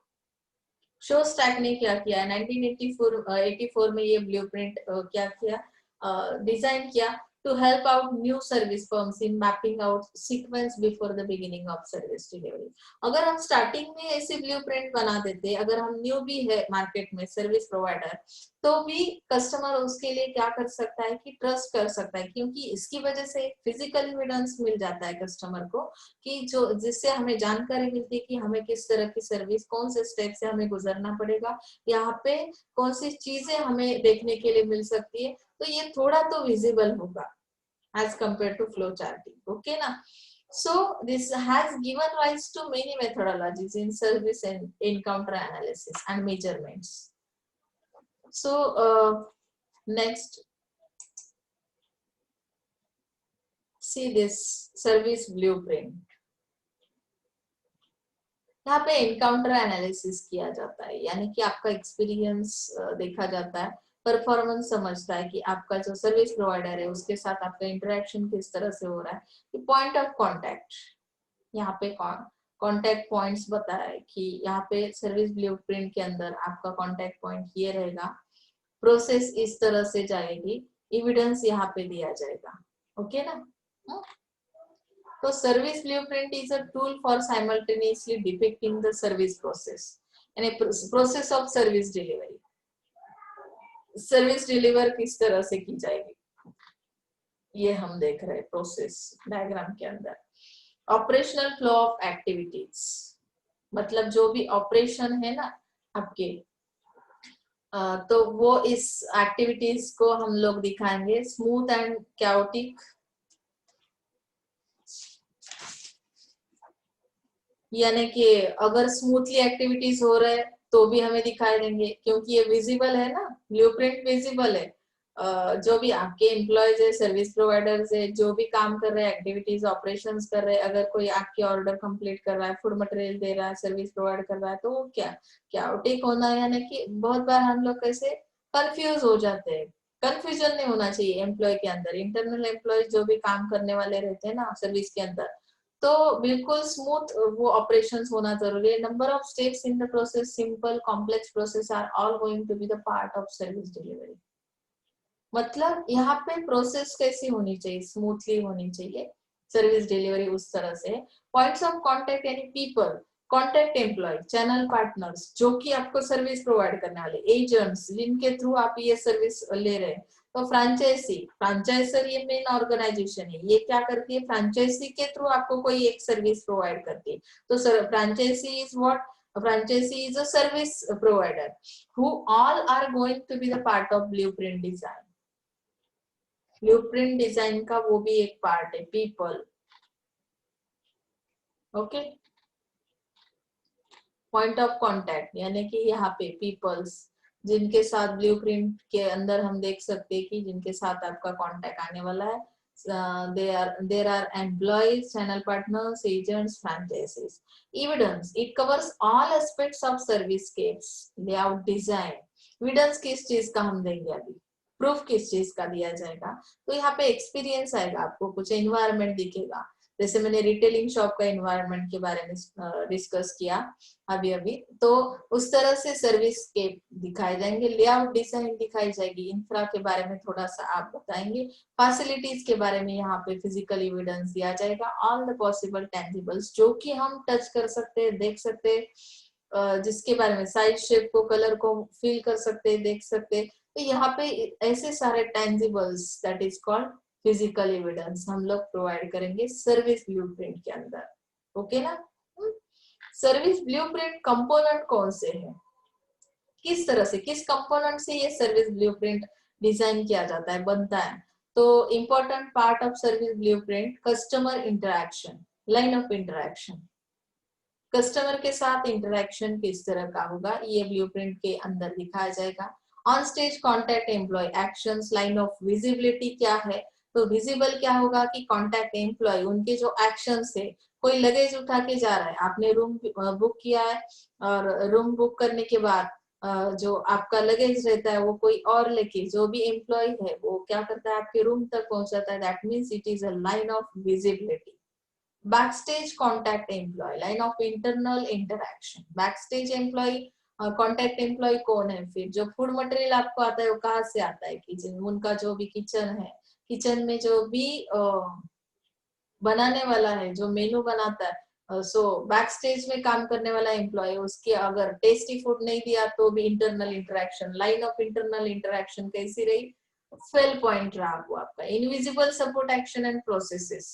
Shostack ने क्या किया 1984 में ये ब्लूप्रिंट क्या किया, डिजाइन किया. to help out new service firms in mapping out sequence before the beginning of service delivery. अगर हम स्टार्टिंग में ऐसे ब्लूप्रिंट बना देते, अगर हम न्यू भी है मार्केट में सर्विस प्रोवाइडर, तो भी कस्टमर उसके लिए क्या कर सकता है कि ट्रस्ट कर सकता है, क्योंकि इसकी वजह से फिजिकल एविडेंस मिल जाता है कस्टमर को कि जो जिससे हमें जानकारी मिलती है कि हमें किस तरह की सर्विस, कौन से स्टेप से हमें गुजरना पड़ेगा, यहाँ पे कौन सी चीजें हमें देखने के लिए मिल सकती है, तो ये थोड़ा तो विजिबल होगा as compared to flow charting. Okay na? So this has given rise to many methodologies in service and encounter analysis and measurements. So next, see this service blueprint. यहाँ पे एनकाउंटर एनालिसिस किया जाता है, यानी कि आपका एक्सपीरियंस देखा जाता है, परफॉर्मेंस समझता है कि आपका जो सर्विस प्रोवाइडर है उसके साथ आपका इंटरेक्शन किस तरह से हो रहा है। पॉइंट ऑफ कांटेक्ट, यहाँ पे कांटेक्ट पॉइंट्स बताया है कि यहाँ पे सर्विस ब्लूप्रिंट के अंदर आपका कांटेक्ट पॉइंट ये रहेगा, प्रोसेस इस तरह से जाएगी, एविडेंस यहाँ पे दिया जाएगा। ओके ना? तो service blueprint is a tool for simultaneously depicting the service process, यानी process of service delivery, service deliver किस तरह से की जाएगी ये हम देख रहे हैं प्रोसेस डायग्राम के अंदर। ऑपरेशनल फ्लो ऑफ एक्टिविटीज, मतलब जो भी ऑपरेशन है ना आपके, तो वो इस एक्टिविटीज को हम लोग दिखाएंगे स्मूथ एंड कैओटिक, यानी कि अगर स्मूथली एक्टिविटीज हो रहे हैं तो भी हमें दिखाई देंगे, क्योंकि ये विजिबल है ना, ब्लूप्रिंट विजिबल है। जो भी आपके एम्प्लॉयज है, सर्विस प्रोवाइडर्स है, जो भी काम कर रहे हैं, एक्टिविटीज ऑपरेशंस कर रहे हैं, अगर कोई आपके ऑर्डर कंप्लीट कर रहा है, फूड मटेरियल दे रहा है, सर्विस प्रोवाइड कर रहा है, तो वो क्या कैओटिक होना है, यानी कि बहुत बार हम लोग कैसे कंफ्यूज हो जाते हैं। कंफ्यूजन नहीं होना चाहिए एम्प्लॉय के अंदर, इंटरनल एम्प्लॉय जो भी काम करने वाले रहते हैं ना सर्विस के अंदर, तो बिल्कुल स्मूथ वो ऑपरेशंस होना जरूरी है। Number of steps in the process, simple complex process are all going to be the part of service delivery. मतलब यहाँ पे प्रोसेस कैसी होनी चाहिए, स्मूथली होनी चाहिए सर्विस डिलीवरी उस तरह से। पॉइंट्स ऑफ कांटेक्ट यानी people, contact employ, channel partners जो कि आपको सर्विस प्रोवाइड करने वाले, एजेंट्स जिनके थ्रू आप ये सर्विस ले रहे हैं, तो फ्रेंचाइजी, फ्रेंचाइजर ये मेन ऑर्गेनाइजेशन है, ये क्या करती है, फ्रेंचाइजी के थ्रू आपको कोई एक सर्विस प्रोवाइड करती है। तो sir franchisee is what, franchisee is a service provider who all are going to be the part of blueprint design. Blueprint design का वो भी एक पार्ट है, people. Okay, point of contact यानी कि यहाँ पे पीपल्स जिनके साथ ब्लूप्रिंट के अंदर हम देख सकते हैं कि जिनके साथ आपका कांटेक्ट आने वाला है, there are employees, channel partners, agents, franchises. Evidence, it covers all aspects of service scapes, layout, design. Evidence किस चीज का हम देंगे अभी, प्रूफ किस चीज का दिया जाएगा, तो यहाँ पे एक्सपीरियंस आएगा, आपको कुछ एनवायरनमेंट दिखेगा, जैसे मैंने रिटेलिंग शॉप का एनवायरनमेंट के बारे में डिस्कस किया अभी अभी, तो उस तरह से सर्विस के दिखाए जाएंगे, लेआउट डिजाइन दिखाई जाएगी, इंफ्रा के बारे में थोड़ा सा आप बताएंगे, फैसिलिटीज के बारे में यहाँ पे फिजिकल एविडेंस दिया जाएगा, ऑल द पॉसिबल टेंजिबल्स जो कि हम टच कर सकते हैं, देख सकते हैं, जिसके बारे में साइज, शेप को, कलर को फील कर सकते हैं, देख सकते हैं, तो यहाँ पे ऐसे सारे tangibles that is called physical evidence हम लोग प्रोवाइड करेंगे सर्विस ब्लूप्रिंट के अंदर। ओके ना? सर्विस ब्लूप्रिंट कंपोनेंट कौन से हैं, किस तरह से, किस कंपोनेंट से ये सर्विस ब्लूप्रिंट डिजाइन किया जाता है, बनता है, तो important part of service blueprint customer interaction, line of interaction, customer के साथ इंटरैक्शन किस तरह का होगा ये ब्लूप्रिंट के अंदर दिखाया जाएगा। On stage contact employ actions, line of visibility क्या है, तो विजिबल क्या होगा कि कॉन्टैक्ट एम्प्लॉय उनके जो एक्शंस है, कोई लगेज उठा के जा रहा है, आपने रूम बुक किया है और रूम बुक करने के बाद जो आपका लगेज रहता है वो कोई और लेके, जो भी एम्प्लॉय है वो क्या करता है आपके रूम तक पहुंचाता है, that means it is a line of visibility. Backstage contact employ, line of internal interaction, backstage employ, contact employ कौन है, फिर जो फूड मटेरियल आपको आता है वो कहाँ से आता है, किचन, उनका जो भी किचन है, किचन में जो भी बनाने वाला है, जो मेनू बनाता है, सो बैक स्टेज में काम करने वाला एम्प्लॉय, उसके अगर टेस्टी फूड नहीं दिया तो भी internal interaction, line of internal interaction कैसी रही, फेल पॉइंट रहा वो आपका। Invisible support action and processes,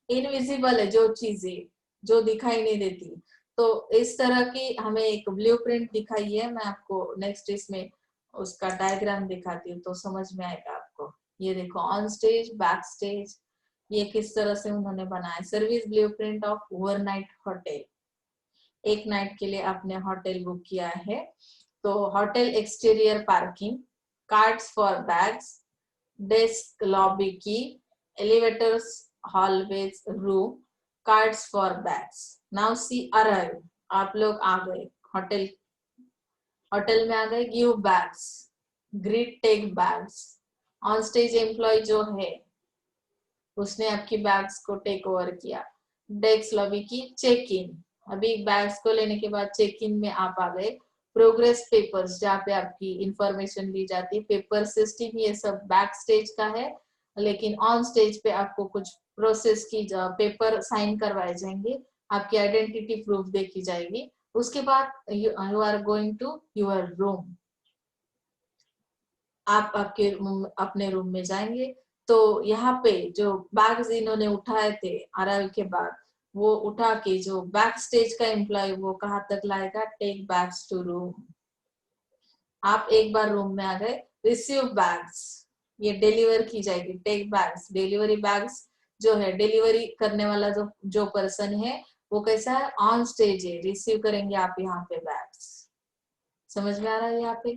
invisible है जो चीजें जो दिखाई नहीं देती, तो इस तरह की हमें एक ब्लूप्रिंट दिखाई है। मैं आपको नेक्स्ट इसमें उसका डायग्राम दिखाती हूँ तो समझ में आएगा आपको। ये देखो, ऑन स्टेज, बैक स्टेज, ये किस तरह से उन्होंने बनाया। Service blueprint of overnight hotel, एक नाइट के लिए आपने होटल बुक किया है तो hotel exterior parking, cards for bags, desk lobby की, elevators, hallways, room, cards for bags. Now see arrive, आप लोग आ गए होटल, होटल में आ गए, give bags, greet take bags. On stage employ जो है उसने आपकी बैग्स को टेक ओवर किया। डेस्क लॉबी की, चेक इन, अभी बैग्स को लेने के बाद चेक इन में आप आ गए। प्रोग्रेस पेपर्स, जहाँ पे आपकी इंफॉर्मेशन ली जाती है, पेपर सिस्टम, ये सब बैक स्टेज का है, लेकिन ऑन स्टेज पे आपको कुछ प्रोसेस की पेपर साइन करवाए जाएंगे, आपकी आइडेंटिटी प्रूफ देखी जाएगी। उसके बाद you are going to your room, आप आपके अपने रूम में जाएंगे। तो यहाँ पे जो बैग्स इन्होंने उठाए थे अराइव के बाद, वो उठा के जो बैक स्टेज का एम्प्लॉय वो कहाँ तक लाएगा, टेक बैग्स टू रूम। आप एक बार रूम में आ गए, रिसीव बैग्स, ये डिलीवर की जाएगी। टेक बैग्स, डिलीवरी बैग्स जो है, डिलीवरी करने वाला जो जो पर्सन है वो कैसा है, ऑन स्टेज है, रिसीव करेंगे आप यहाँ पे बैग्स। समझ में आ रहा है यहाँ पे?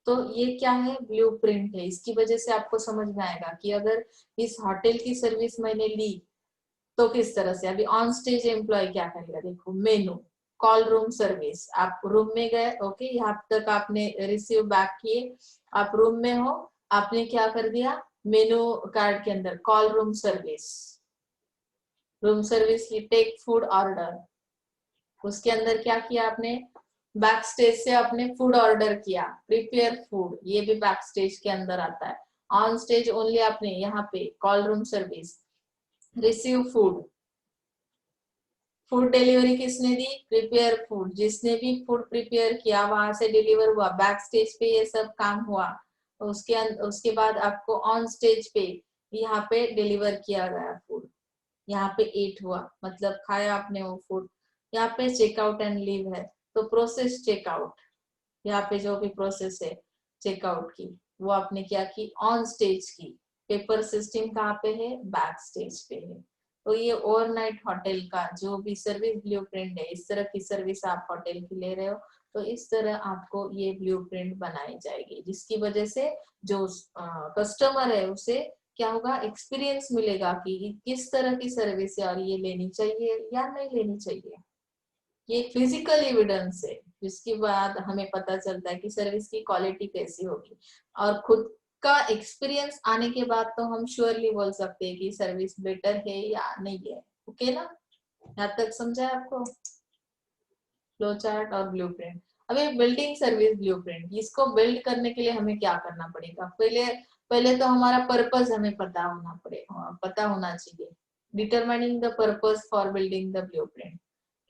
तो ये क्या है, ब्लूप्रिंट है। इसकी वजह से आपको समझ में आएगा कि अगर इस होटल की सर्विस मैंने ली तो किस तरह से। अभी ऑन स्टेज एम्प्लॉय क्या करेगा, देखो, मेनू, कॉल रूम सर्विस, आप रूम में गए, ओके, यहाँ तक आपने रिसीव बैक किए, आप रूम में हो, आपने क्या कर दिया, मेनू कार्ड के अंदर call room service, room service की, टेक फूड ऑर्डर, उसके अंदर क्या किया आपने, बैक स्टेज से आपने फूड ऑर्डर किया, प्रिपेयर फूड, ये भी बैक स्टेज के अंदर आता है। ऑन स्टेज ओनली आपने यहाँ पे call room service, receive food, food delivery किसने दी, प्रिपेयर फूड, जिसने भी फूड प्रिपेयर किया वहां से डिलीवर हुआ, बैक स्टेज पे ये सब काम हुआ। उसके बाद आपको ऑन स्टेज पे यहाँ पे डिलीवर किया गया फूड, यहाँ पे ईट हुआ, मतलब खाया आपने वो फूड। यहाँ पे चेकआउट एंड लीव है, तो प्रोसेस चेकआउट, यहाँ पे जो भी प्रोसेस है चेकआउट की, वो आपने क्या की, ऑन स्टेज की। पेपर सिस्टम कहाँ पे है, बैक स्टेज पे है। तो ये ओवरनाइट होटल का जो भी सर्विस ब्लूप्रिंट है, इस तरह की सर्विस आप होटल की ले रहे हो तो इस तरह आपको ये ब्लूप्रिंट बनाई जाएगी, जिसकी वजह से जो कस्टमर है उसे क्या होगा, एक्सपीरियंस मिलेगा कि किस तरह की सर्विस है और ये लेनी चाहिए या नहीं लेनी चाहिए। ये एक फिजिकल एविडेंस है जिसके बाद हमें पता चलता है कि सर्विस की क्वालिटी कैसी होगी, और खुद का एक्सपीरियंस आने के बाद तो हम श्योरली बोल सकते हैं कि सर्विस बेटर है या नहीं है। ओके ना, यहाँ तक समझा है आपको, फ्लो चार्ट और ब्लूप्रिंट। अभी बिल्डिंग सर्विस ब्लूप्रिंट, इसको बिल्ड करने के लिए हमें क्या करना पड़ेगा, पहले पहले तो हमारा पर्पस हमें पता होना पड़ेगा, पता होना चाहिए। Determining the purpose for building the blueprint,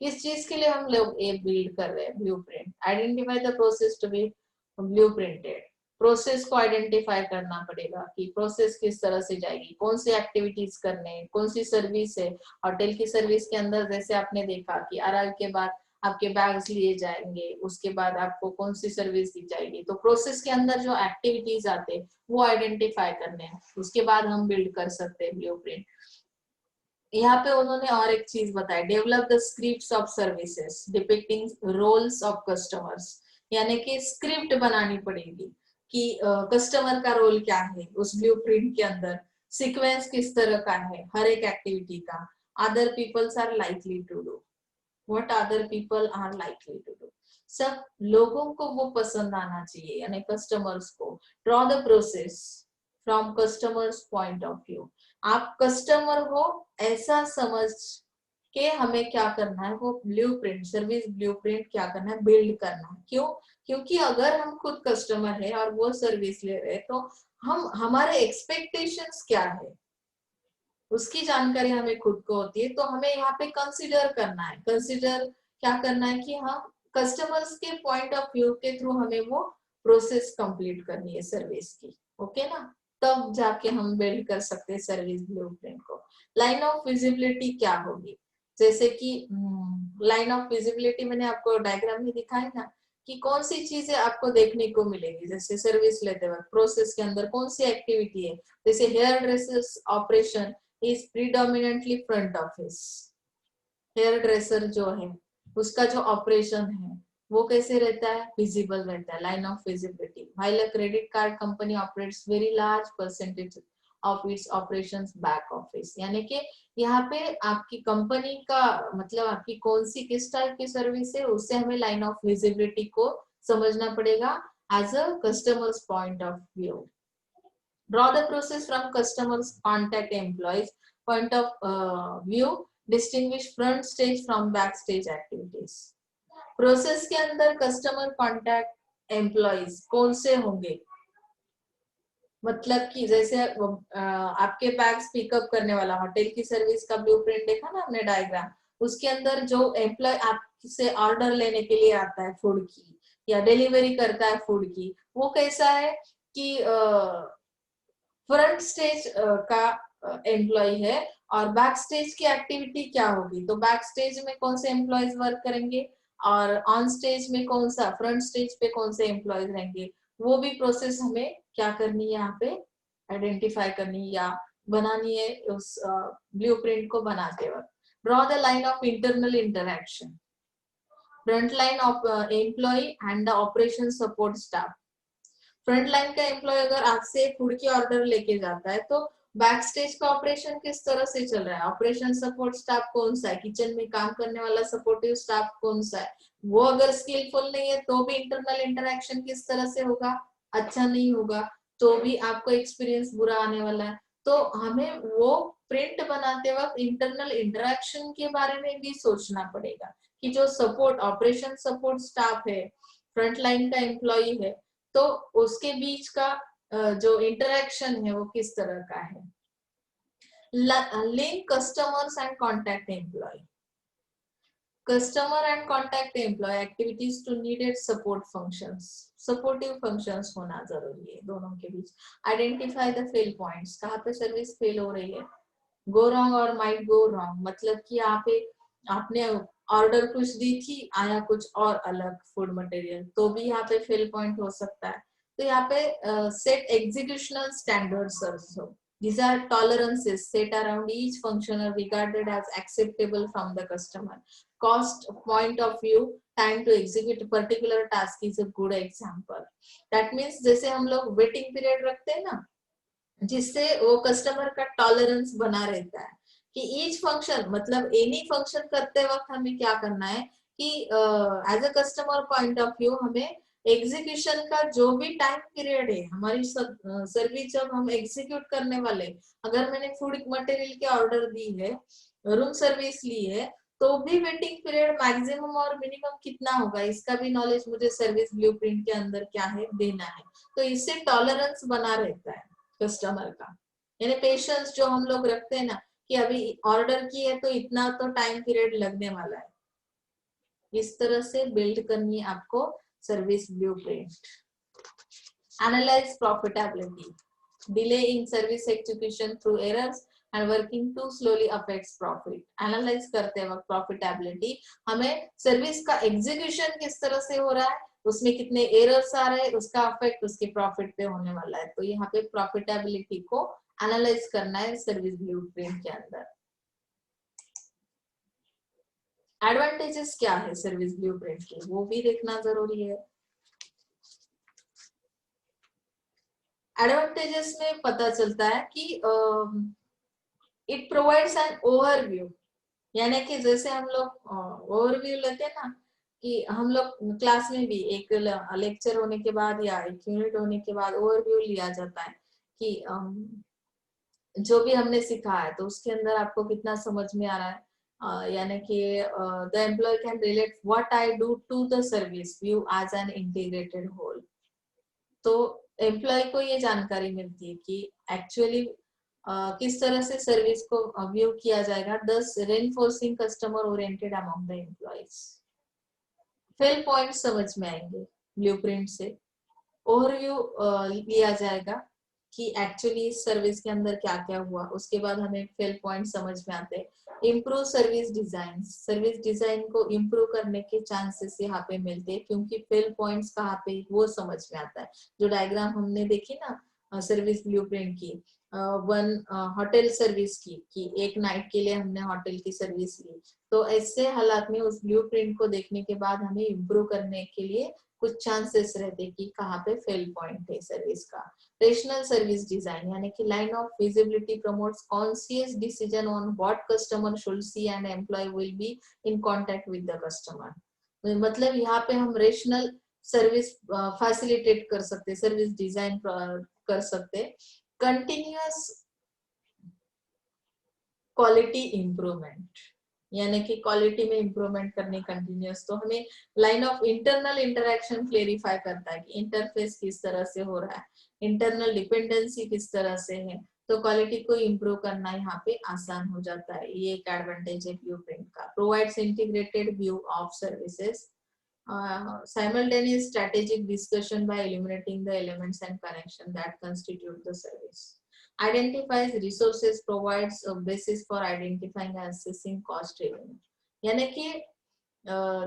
किस चीज के लिए हम लोग ये बिल्ड कर रहे हैं blueprint. Identify the process to be blueprinted, process को आइडेंटिफाई करना पड़ेगा कि प्रोसेस किस तरह से जाएगी, कौन सी एक्टिविटीज करने, कौन सी सर्विस है। होटल की सर्विस के अंदर जैसे आपने देखा कि अराइव के बाद आपके बैग्स लिए जाएंगे, उसके बाद आपको कौन सी सर्विस दी जाएगी, तो प्रोसेस के अंदर जो एक्टिविटीज आते हैं वो आइडेंटिफाई करने हैं, उसके बाद हम बिल्ड कर सकते हैं ब्लूप्रिंट। यहाँ पे उन्होंने और एक चीज बताया, develop the scripts of services depicting roles of customers, यानी कि स्क्रिप्ट बनानी पड़ेगी कि कस्टमर का रोल क्या है उस ब्लूप्रिंट के अंदर, सीक्वेंस किस तरह का है हर एक एक्टिविटी का, other peoples are likely to do, what other people are likely to do, सब लोगों को वो पसंद आना चाहिए, यानी कस्टमर्स को। Draw the process from customers point of view, आप कस्टमर हो ऐसा समझ के हमें क्या करना है, वो ब्लूप्रिंट, सर्विस ब्लूप्रिंट क्या करना है, बिल्ड करना है। क्यों, क्योंकि अगर हम खुद कस्टमर है और वो सर्विस ले रहे हैं तो हम हमारे एक्सपेक्टेशंस क्या है उसकी जानकारी हमें खुद को होती है। तो हमें यहाँ पे कंसिडर करना है, कंसिडर क्या करना है कि हम कस्टमर्स के पॉइंट ऑफ व्यू के थ्रू हमें वो प्रोसेस कंप्लीट करनी है सर्विस की। ओके ना, तब जाके हम बिल्ड कर सकते हैं सर्विस ब्लूप्रिंट को। लाइन ऑफ विजिबिलिटी क्या होगी, जैसे कि लाइन ऑफ विजिबिलिटी मैंने आपको डायग्राम में दिखाई ना कि कौन सी चीजें आपको देखने को मिलेगी। जैसे सर्विस लेते वक्त प्रोसेस के अंदर कौन सी एक्टिविटी है, जैसे hair dressers operation is predominantly front office. Hair dresser जो है उसका जो ऑपरेशन है वो कैसे रहता है, विजिबल रहता है, line of visibility. While a credit card company operates very large percentage of its operations back office, यानी कि यहाँ पे आपकी कंपनी का मतलब आपकी कौन सी किस टाइप की सर्विस है उससे हमें लाइन ऑफ विजिबिलिटी को समझना पड़ेगा as a customers point of view. Draw the process from customers contact employees point of view, distinguish front stage from backstage activities। Process के अंदर कस्टमर कांटेक्ट एम्प्लॉइज कौन से होंगे, मतलब कि जैसे आपके बैग्स पिकअप करने वाला होटल की सर्विस का ब्लूप्रिंट देखा ना हमने डायग्राम, उसके अंदर जो एम्प्लॉय आपसे ऑर्डर लेने के लिए आता है फूड की या डिलीवरी करता है फूड की, वो कैसा है कि फ्रंट स्टेज का एम्प्लॉय है। और बैक स्टेज की एक्टिविटी क्या होगी, तो बैक स्टेज में कौन से एम्प्लॉयज वर्क करेंगे और ऑन स्टेज में कौन सा, फ्रंट स्टेज पे कौन से एम्प्लॉयज रहेंगे, वो भी प्रोसेस हमें क्या करनी है यहाँ पे आइडेंटिफाई करनी या बनानी है उस ब्लूप्रिंट को बनाते वक्त। Draw the line of internal interaction, front line of employ and the operation support staff. Front line का एम्प्लॉय अगर आपसे फूड की ऑर्डर लेके जाता है तो बैक स्टेज का ऑपरेशन किस तरह से चल रहा है, ऑपरेशन सपोर्ट स्टाफ कौन सा है, किचन में काम करने वाला सपोर्टिव स्टाफ कौन सा है, वो अगर स्किलफुल नहीं है तो भी इंटरनल इंटरेक्शन किस तरह से होगा, अच्छा नहीं होगा, तो भी आपको एक्सपीरियंस बुरा आने वाला है। तो हमें वो प्रिंट बनाते वक्त इंटरनल इंटरेक्शन के बारे में भी सोचना पड़ेगा कि जो सपोर्ट ऑपरेशन सपोर्ट स्टाफ है, फ्रंट लाइन का एम्प्लॉय है, तो उसके बीच का जो इंटरेक्शन है वो किस तरह का है। Link customers and contact employ, customer and contact employ activities to needed support functions, supportive functions होना जरूरी है दोनों के बीच। आइडेंटिफाई द फेल पॉइंट्स, कहाँ पे सर्विस फेल हो रही है, गो रॉन्ग और माइट गो रॉन्ग, मतलब कि यहाँ पे आपने ऑर्डर कुछ दी थी आया कुछ और अलग फूड मटेरियल, तो भी यहाँ पे फेल पॉइंट हो सकता है। तो यहाँ पे set executional standards also, these are tolerances set around each function are regarded as acceptable from the customer। cost point of view, time to execute a particular task is a good example। that means जैसे हम लोग वेटिंग पीरियड रखते हैं ना, जिससे वो कस्टमर का टॉलरेंस बना रहता है कि ईच फंक्शन मतलब एनी फंक्शन करते वक्त हमें क्या करना है कि as a customer point of view हमें एग्जीक्यूशन का जो भी टाइम पीरियड है, हमारी सर्विस जब हम एग्जीक्यूट करने वाले, अगर मैंने फूड मटेरियल की ऑर्डर दी है, रूम सर्विस ली है, तो भी वेटिंग पीरियड मैक्सिमम और मिनिमम कितना होगा इसका भी नॉलेज मुझे सर्विस ब्लूप्रिंट के अंदर क्या है देना है। तो इससे टॉलरेंस बना रहता है कस्टमर का, यानी पेशेंस जो हम लोग रखते हैं ना कि अभी ऑर्डर की है तो इतना तो टाइम पीरियड लगने वाला है, इस तरह से बिल्ड करनी है आपको service blueprint. Analyze profitability, delay in service execution through errors and working to slowly affects profit. Analyze करते वक्त प्रॉफिटेबिलिटी, हमें सर्विस का एग्जीक्यूशन किस तरह से हो रहा है, उसमें कितने एरर्स आ रहे हैं, उसका अफेक्ट उसके प्रॉफिट पे होने वाला है। तो यहाँ पे प्रॉफिटेबिलिटी को एनालाइज करना है सर्विस ब्लूप्रिंट के अंदर। एडवांटेजेस क्या है सर्विस ब्लूप्रिंट के, वो भी देखना जरूरी है। एडवांटेजेस में पता चलता है कि इट प्रोवाइड्स एन ओवरव्यू, यानी कि जैसे हम लोग ओवरव्यू लेते हैं ना कि हम लोग क्लास में भी एक लेक्चर होने के बाद या एक यूनिट होने के बाद ओवरव्यू लिया जाता है कि जो भी हमने सीखा है तो उसके अंदर आपको कितना समझ में आ रहा है, यानी कि the employ can relate what I do to the service view as an integrated whole. तो एम्प्लॉय को ये जानकारी मिलती है कि एक्चुअली किस तरह से सर्विस को व्यू किया जाएगा, दस reinforcing customer oriented among the employees. Fail point समझ में आएंगे ब्लूप्रिंट से, ओवरव्यू लिया जाएगा कि एक्चुअली इस सर्विस के अंदर क्या क्या हुआ, उसके बाद हमें फेल पॉइंट समझ में आते हैं। Improve service design, service design को इम्प्रूव करने के चांसेस यहाँ पे मिलते हैं क्योंकि फेल पॉइंट्स कहाँ पे वो समझ में आता है। जो डायग्राम हमने देखी ना सर्विस ब्लूप्रिंट की, वन होटल सर्विस की कि एक नाइट के लिए हमने होटल की सर्विस ली, तो ऐसे हालात में उस ब्लूप्रिंट को देखने के बाद हमें इम्प्रूव करने के लिए कुछ चांसेस रहते कि कहाँ पे फेल पॉइंट है सर्विस का। रेशनल सर्विस डिजाइन यानी कि line of visibility promotes conscious decision on what customer should see and employ will be in contact with the customer. मतलब यहाँ पे हम रेशनल सर्विस फैसिलिटेट कर सकते, सर्विस डिजाइन कर सकते। कंटिन्यूअस क्वालिटी इंप्रूवमेंट यानी कि क्वालिटी में इंप्रूवमेंट करनी कंटिन्यूअस, तो हमें line of internal interaction clarify करता है कि इंटरफेस किस तरह से हो रहा है, इंटरनल डिपेंडेंसी किस तरह से है, तो क्वालिटी को इंप्रूव करना यहाँ पे आसान हो जाता है। ये एक एडवांटेज है ब्लूप्रिंट का। Provides integrated view of services, simultaneous strategic discussion by eliminating the elements and connection that constitute the service, identifies resources, provides a basis for identifying and assessing cost revenue। यानी कि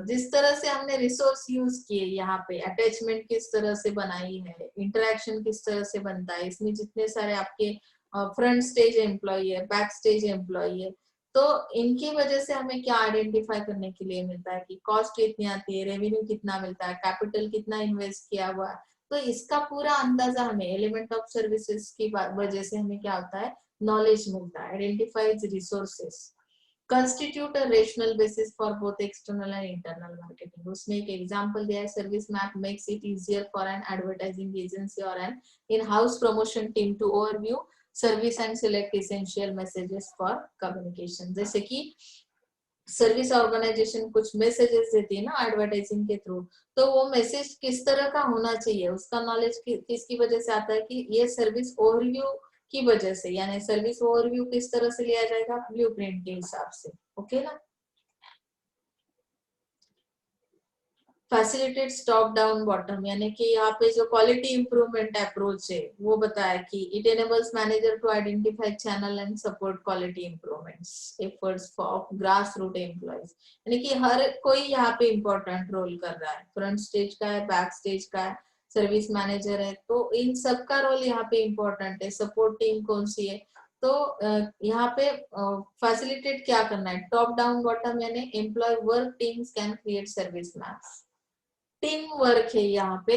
जिस तरह से हमने रिसोर्स यूज किए, यहाँ पे अटैचमेंट किस तरह से बनाई है, इंटरेक्शन किस तरह से बनता है, इसमें जितने सारे आपके फ्रंट स्टेज एम्प्लॉय है, बैक स्टेज एम्प्लॉय है, तो इनकी वजह से हमें क्या आइडेंटिफाई करने के लिए मिलता है कि कॉस्ट कितनी आती है, रेवेन्यू कितना मिलता है, कैपिटल कितना इन्वेस्ट किया हुआ है। तो इसका पूरा अंदाजा हमें एलिमेंट ऑफ सर्विसेज की वजह से हमें क्या होता है, नॉलेज मिलता है। Identifies resources, constitute a rational basis for both external and internal marketing। उसमें एक एग्जांपल दिया है, service map makes it easier for an advertising agency or an in-house promotion team to overview service and select essential messages for communication। जैसे कि सर्विस ऑर्गेनाइजेशन कुछ मैसेजेस देती है ना एडवर्टाइजिंग के थ्रू, तो वो मैसेज किस तरह का होना चाहिए उसका नॉलेज किसकी वजह से आता है कि ये सर्विस ओवरव्यू की वजह से, यानी सर्विस ओवरव्यू किस तरह से लिया जाएगा, ब्लूप्रिंट के हिसाब से। ओके ना। फैसिलिटेट्स टॉप डाउन बॉटम, यानी कि यहाँ पे जो क्वालिटी इंप्रूवमेंट अप्रोच है वो बताया कि it enables manager to identify channel and support quality improvements efforts for grass root employees. यानी कि हर कोई यहाँ पे इंपॉर्टेंट रोल कर रहा है, फ्रंट स्टेज का है, बैक स्टेज का है, सर्विस मैनेजर है, तो इन सबका रोल यहाँ पे इम्पोर्टेंट है। सपोर्ट टीम कौन सी है, तो यहाँ पे फैसिलिटेट क्या करना है, टॉप डाउन बॉटम, यानी employ work teams can create service maps, team work है यहाँ पे,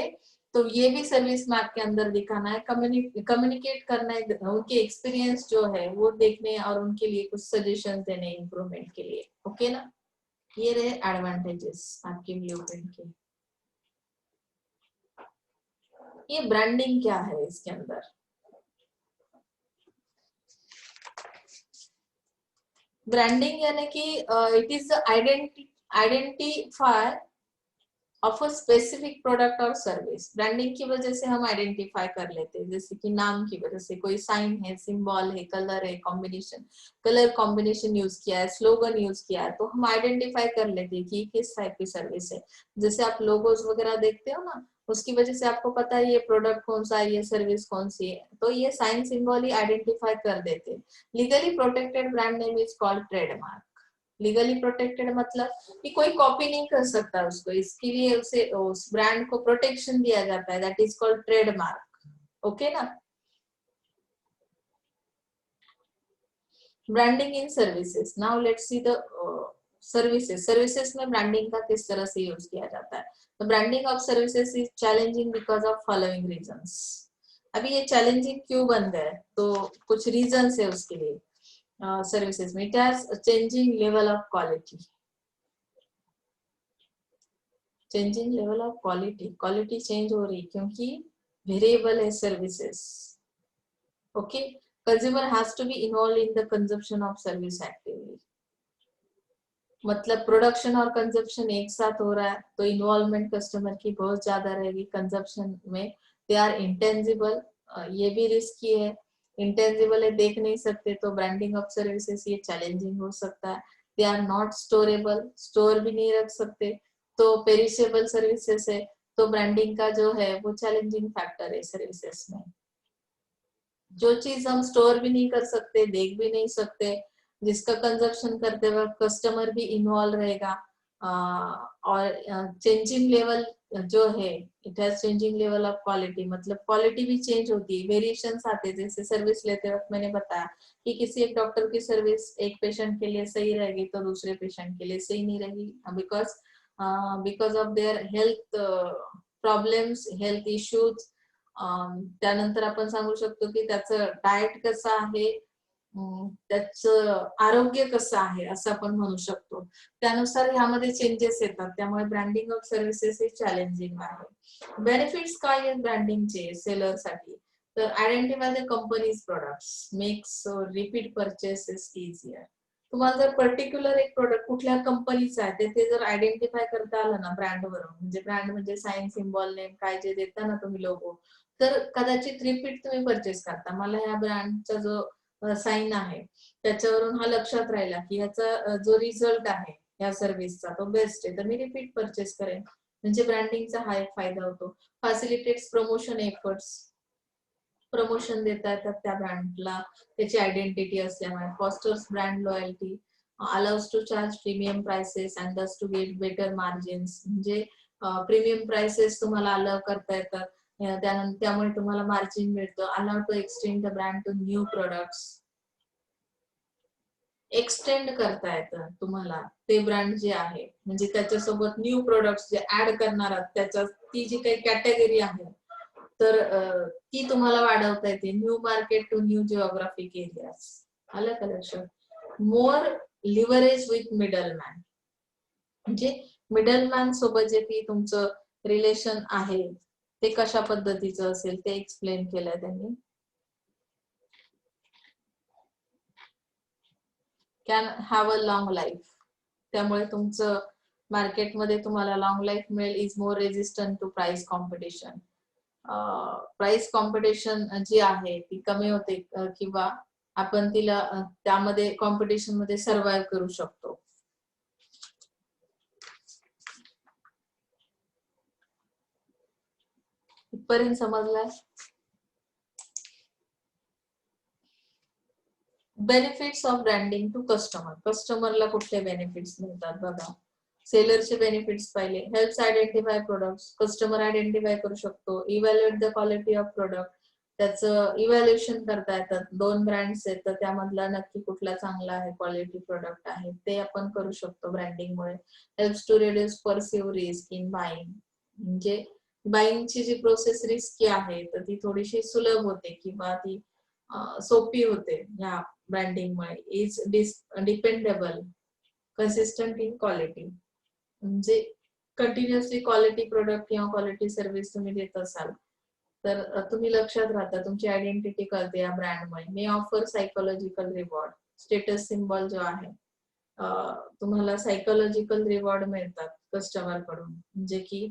तो ये भी सर्विस मैप के अंदर दिखाना है। कम्युनिकेट करना है, उनके एक्सपीरियंस जो है वो देखने और उनके लिए कुछ सजेशन देने इम्प्रूवमेंट के लिए। ओके ना। ये रहे एडवांटेजेस आपके ब्लूप्रिंट के। ये ब्रांडिंग क्या है इसके अंदर, ब्रांडिंग यानी कि it is identify of a specific product और सर्विस। ब्रांडिंग की वजह से हम आइडेंटिफाई कर लेते हैं, जैसे कि नाम की वजह से कोई साइन है, सिंबल है, कलर है, कॉम्बिनेशन, कलर कॉम्बिनेशन यूज किया है, स्लोगन यूज किया है, तो हम आइडेंटिफाई कर लेते हैं कि किस टाइप की सर्विस है। जैसे आप लोगोज वगैरह देखते हो ना, उसकी वजह से आपको पता है ये प्रोडक्ट कौन सा है, ये सर्विस कौन सी है, तो ये साइन सिंबल ही आइडेंटिफाई कर देते हैं। Legally protected brand name is called trademark. Legally protected मतलब कि कोई कॉपी नहीं कर सकता उसको, इसके लिए उसे उस ब्रांड को प्रोटेक्शन दिया जाता है, that is called trademark. Okay ना। Branding in services, now let's see the services. Services में ब्रांडिंग का किस तरह से यूज किया जाता है, तो branding of services is challenging because of following reasons. अभी ये चैलेंजिंग क्यों बन गए, तो कुछ रीजंस है उसके लिए। सर्विसेज में it has changing level of quality, changing level of quality, quality change हो रही क्योंकि वेरिएबल है services. Okay, consumer has to be involve in the consumption of service actively. मतलब प्रोडक्शन और कंजप्शन एक साथ हो रहा है तो इन्वॉल्वमेंट कस्टमर की बहुत ज्यादा रहेगी कंजप्शन में। दे आर इंटेंजिबल, ये भी रिस्की है। इंटेंजिबल है, देख नहीं सकते, तो ब्रांडिंग ऑफ सर्विसेज ये चैलेंजिंग हो सकता है। They are not storable, store भी नहीं रख सकते। तो पेरिशेबल सर्विसेज है, तो ब्रांडिंग का जो है वो चैलेंजिंग फैक्टर है सर्विसेज में। जो चीज हम स्टोर भी नहीं कर सकते, देख भी नहीं सकते, जिसका कंजप्शन करते वक्त कस्टमर भी इन्वॉल्व रहेगा, और चेंजिंग लेवल जो है, it has changing level of quality, मतलब क्वालिटी भी चेंज होती है, वेरिएशंस आते हैं। जैसे सर्विस लेते वक्त मैंने बताया कि किसी एक डॉक्टर की सर्विस एक पेशेंट के लिए सही रहेगी तो दूसरे पेशेंट के लिए सही नहीं रहेगी, because because of their health problems, health issues. त्यानंतर आपण सांगू शकतो की त्याचं डाएट कसं आहे, त्याचं आरोग्य कसं आहे असं आपण म्हणू शकतो, त्यानुसार ह्यामध्ये चेंजेस येतात, त्यामुळे ब्रँडिंग ऑफ सर्व्हिसेस हे चॅलेंजिंग आहे। बेनिफिट्स काय आहेत ब्रँडिंगचे सेलरसाठी, तर identify the company's products makes repeat purchases easier. तुम्हाला जर पर्टिक्युलर एक प्रोडक्ट कुठल्या कंपनीचा आहे ते जर आयडेंटिफाय करता आलं ना ब्रँडवरून, म्हणजे ब्रँड म्हणजे साइन सिम्बॉल नेम काय जे देता ना तुम्ही लोगो, तर कदाचित रिपीट तुम्ही परचेस करता। मला ह्या ब्रँडचा जो साइन आहे त्याच्यावरून हा लक्षात राहिला की ह्याचा जो रिझल्ट आहे या सर्व्हिसचा तो बेस्ट आहे, तर मी रिपीट परचेस करेन, म्हणजे ब्रँडिंगचा हा एक फायदा होतो। फॅसिलिटेट्स प्रमोशन एफर्ट्स, प्रमोशन देता येतात त्या ब्रँडला त्याची आयडेंटिटी असल्यामुळे। Fosters brand loyalty, allows to charge premium prices and thus to get better margins, म्हणजे प्रीमियम प्राइसेस तुम्हाला अलाउ करता येतात, त्यानंतर त्यामुळे तुम्हाला मार्जिन मिळतं। Allow to extend the brand to new products, extend करता येतं तुम्हाला ते ब्रँड जे आहे, म्हणजे त्याच्यासोबत न्यू प्रोडक्ट्स जे ऍड करणार आहात त्याच्या ती जी काही कॅटेगरी आहे तर ती तुम्हाला वाढवता येते। New market to new geographic areas, आलं का लक्षात। मोर लिव्हरेज विथ मिडलमॅन, म्हणजे मिडलमॅन सोबत जे की तुमचं रिलेशन आहे ते कशा पद्धतीचं असेल ते एक्सप्लेन केलंय त्यांनी। Can have a long life, त्यामुळे तुमचं मार्केटमध्ये तुम्हाला लॉंग लाईफ मिळेल। Is more resistant to price competition, price competition जी आहे ती कमी होते, किंवा आपण तिला त्यामध्ये कॉम्पिटिशन मध्ये सर्व्हाइव्ह करू शकतो। इथपर्यंत समजलाय? Benefits of branding to customer, कस्टमरला कुठले बेनिफिट्स मिळतात बघा। सेलरचे बेनिफिट्स पाहिले, helps identify products, customer identify करू शकतो। Evaluate the quality of product, त्याचं इव्हॅल्युएशन करता येतात। दोन ब्रँड्स आहेत तर त्यामधला नक्की कुठला चांगला आहे, क्वालिटी प्रोडक्ट आहे ते आपण करू शकतो ब्रँडिंगमुळे। Helps to reduce perceive risk in buying, म्हणजे बाईंगची जी प्रोसेस रिस्की आहे तर ती थोडीशी सुलभ होते किंवा ती सोपी होते या ब्रँडिंगमुळे। Is dependable, consistent in quality, म्हणजे कंटिन्युअसली क्वालिटी प्रोडक्ट किंवा क्वालिटी सर्व्हिस तुम्ही देत असाल तर तुम्ही लक्षात राहता, तुमची आयडेंटिटी कळते या ब्रँडमुळे। May offer psychological reward, status symbol जो आहे, तुम्हाला सायकोलॉजिकल रिवॉर्ड मिळतात कस्टमर कडून, म्हणजे की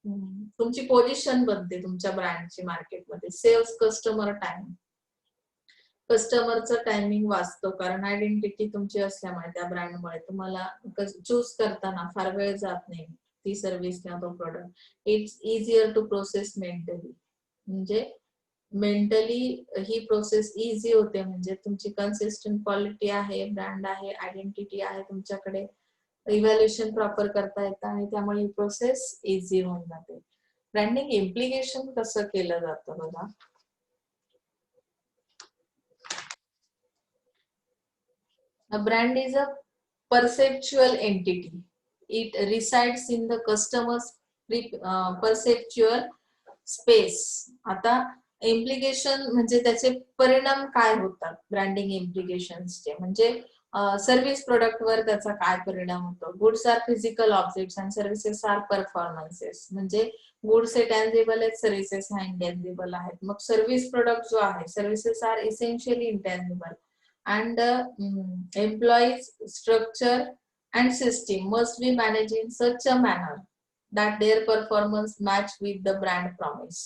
तुमची पोझिशन बनते तुमच्या ब्रँडची मार्केटमध्ये। सेव्स कस्टमर टाइम, कस्टमरचं टायमिंग वाचतो, कारण आयडेंटिटी तुमची असल्यामुळे त्या ब्रँडमुळे तुम्हाला चूज करताना फार वेळ जात नाही ती सर्व्हिस किंवा तो product. It's easier to process mentally, म्हणजे मेंटली ही प्रोसेस इझी होते, म्हणजे तुमची कन्सिस्टंट क्वालिटी आहे, ब्रँड आहे, आयडेंटिटी आहे तुमच्याकडे, इव्हॅल्युएशन प्रॉपर करता येतं आणि त्यामुळे ही प्रोसेस इझी होऊन जाते। ब्रँडिंग इम्प्लिकेशन कसं केलं जातं बघा। A brand is a perceptual entity. It resides in the customer's perceptual space. आता इम्प्लिकेशन म्हणजे त्याचे परिणाम काय होतात ब्रँडिंग इम्प्लिकेशन्सचे, म्हणजे सर्व्हिस प्रोडक्ट वर त्याचा काय परिणाम होतो। Goods are physical objects and services are performances, म्हणजे गुड्स हे टँजिबल आहेत, सर्व्हिसेस हा इंटँजिबल आहेत। मग सर्व्हिस प्रोडक्ट जो आहे, services are essentially intangible and employs structure and system must be managed in such a manner that their performance match with the brand promise.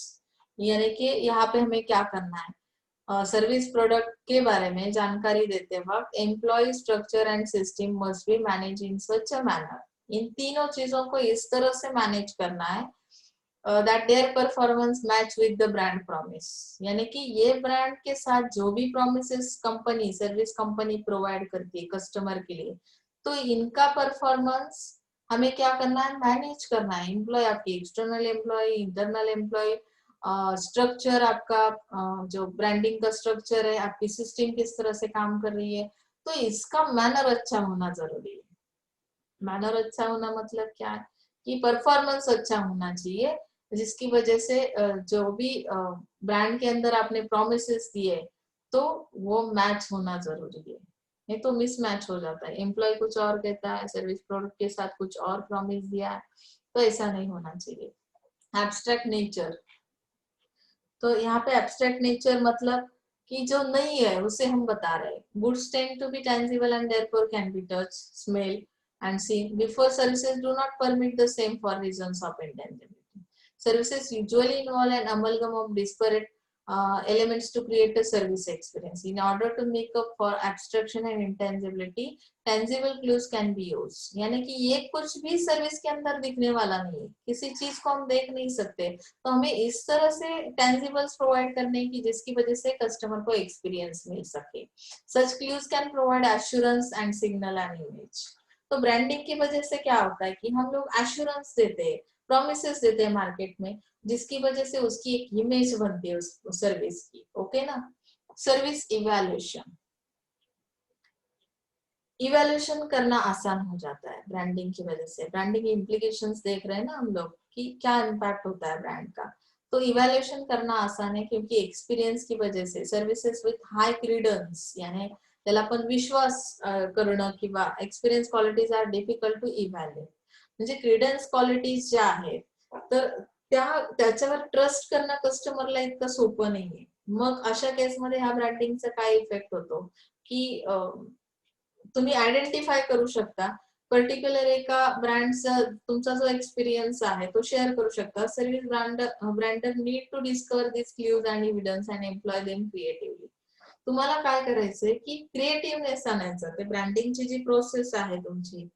यानी कि यहाँ पे हमें क्या करना है, सर्विस प्रोडक्ट के बारे में जानकारी देते वक्त employ structure and system must be manage in such a manner, इन तीनों चीजों को इस तरह से मैनेज करना है that their performance match with the brand promise, यानी कि ये ब्रांड के साथ जो भी promises company service company provide करती है कस्टमर के लिए, तो इनका परफॉर्मेंस हमें क्या करना है, मैनेज करना है। एम्प्लॉय आपकी external employ, internal employ, structure आपका जो ब्रांडिंग का स्ट्रक्चर है, आपकी सिस्टम किस तरह से काम कर रही है, तो इसका मैनर अच्छा होना जरूरी है। मैनर अच्छा होना मतलब क्या है कि परफॉर्मेंस अच्छा होना चाहिए, जिसकी वजह से जो भी ब्रांड के अंदर आपने प्रोमिसेस दिए तो वो मैच होना जरूरी है, नहीं तो मिसमैच हो जाता है। एम्प्लॉय कुछ और कहता है, सर्विस प्रोडक्ट के साथ कुछ और प्रॉमिस दिया है, तो ऐसा नहीं होना चाहिए। एब्स्ट्रैक्ट नेचर, तो यहाँ पे एब्स्ट्रैक्ट नेचर मतलब कि जो नहीं है उसे हम बता रहे हैं। Goods tend to be tangible and therefore can be touch, smell and seen before. Services do not permit the same for reasons of intangibility. Services usually involve an amalgam of disparate elements to create a service experience. In order to make up for abstraction and intangibility, tangible clues can be used. यानी कि ये कुछ भी सर्विस के अंदर दिखने वाला नहीं है, किसी चीज को हम देख नहीं सकते, तो हमें इस तरह से tangibles प्रोवाइड करने की जिसकी वजह से कस्टमर को एक्सपीरियंस मिल सके. Such clues can provide assurance and signal an image. तो ब्रांडिंग की वजह से क्या होता है कि हम लोग एश्योरेंस देते हैं, प्रॉमिसेस देते हैं मार्केट में, जिसकी वजह से उसकी एक इमेज बनती है उस सर्विस की। ओके ना। सर्विस इवैल्यूएशन, इवैल्यूएशन करना आसान हो जाता है ब्रांडिंग की वजह से। ब्रांडिंग इम्प्लीकेशंस देख रहे हैं ना हम लोग कि क्या इम्पैक्ट होता है ब्रांड का, तो इवैल्यूएशन करना आसान है क्योंकि एक्सपिरियन्स की वजह से सर्व्हिसेस विथ हाय क्रीडन्स, यानी त्याला आपण विश्वास करणं किंवा experience qualities are difficult to evaluate, म्हणजे क्रीडन्स क्वालिटीज ज्या आहेत तर त्याच्यावर ट्रस्ट करणं कस्टमरला इतकं सोपं नाहीये। मग अशा केसमध्ये ह्या ब्रँडिंगचा काय इफेक्ट होतो की तुम्ही आयडेंटिफाय करू शकता पर्टिक्युलर एका ब्रँडचा तुमचा जो एक्सपिरियन्स आहे तो शेअर करू शकता। Service branders need to discover this clues and evidence and employ them creatively. तुम्हाला काय करायचंय की क्रिएटिव्हनेस आणायचा, ते ब्रँडिंगची जी प्रोसेस आहे तुमची,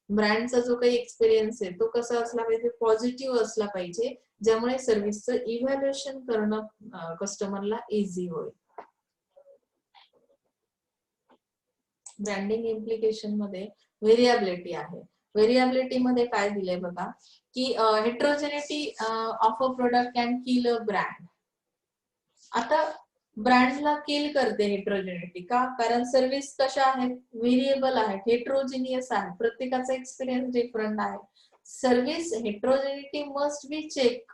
ब्रँडचा जो काही एक्सपिरियन्स आहे तो कसा असला पाहिजे, पॉझिटिव्ह असला पाहिजे, ज्यामुळे सर्व्हिसचं इव्हॅल्युएशन करणं कस्टमरला इझी होईल। ब्रँडिंग इम्प्लिकेशन मध्ये व्हेरिएबिलिटी आहे। व्हेरिएबिलिटी मध्ये काय दिलंय बघा की heterogeneity of a product can kill a brand. आता ब्रँडला किल करते हेट्रोजेनिटी का, कारण सर्व्हिस कशा आहेत, व्हेरिएबल आहेत, हेट्रोजिनियस आहे, प्रत्येकाचा एक्सपिरियन्स डिफरंट आहे। Service heterogeneity must be check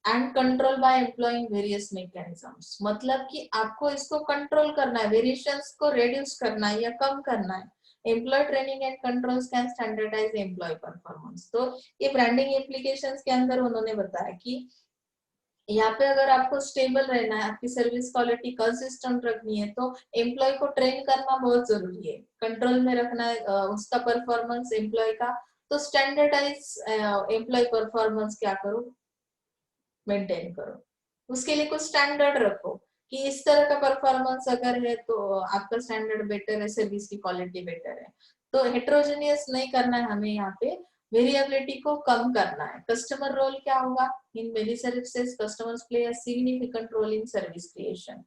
and control by employing various mechanisms, मतलब कि आपको इसको कंट्रोल करना है, वेरिएशंस को रिड्यूस करना है या कम करना है। Employ training and controls can standardise employ performance. तो ये ब्रांडिंग एप्लीकेशंस के अंदर उन्होंने बताया कि यहाँ पे अगर आपको स्टेबल रहना है, आपकी सर्विस क्वालिटी कंसिस्टेंट रखनी है, तो एम्प्लॉय को ट्रेन करना बहुत जरूरी है, कंट्रोल में रखना है उसका परफॉर्मेंस एम्प्लॉय का। तो स्टैंडर्डाइज एम्प्लॉय परफॉर्मेंस क्या करो, मेंटेन करो, उसके लिए कुछ स्टैंडर्ड रखो कि इस तरह का परफॉर्मेंस अगर है तो आपका स्टैंडर्ड बेटर है, सर्विस की क्वालिटी बेटर है। तो हेट्रोजेनियस नहीं करना है हमें, यहाँ पे वेरिएबिलिटी को कम करना है। कस्टमर रोल क्या होगा, in many services customers play a significant role in service creation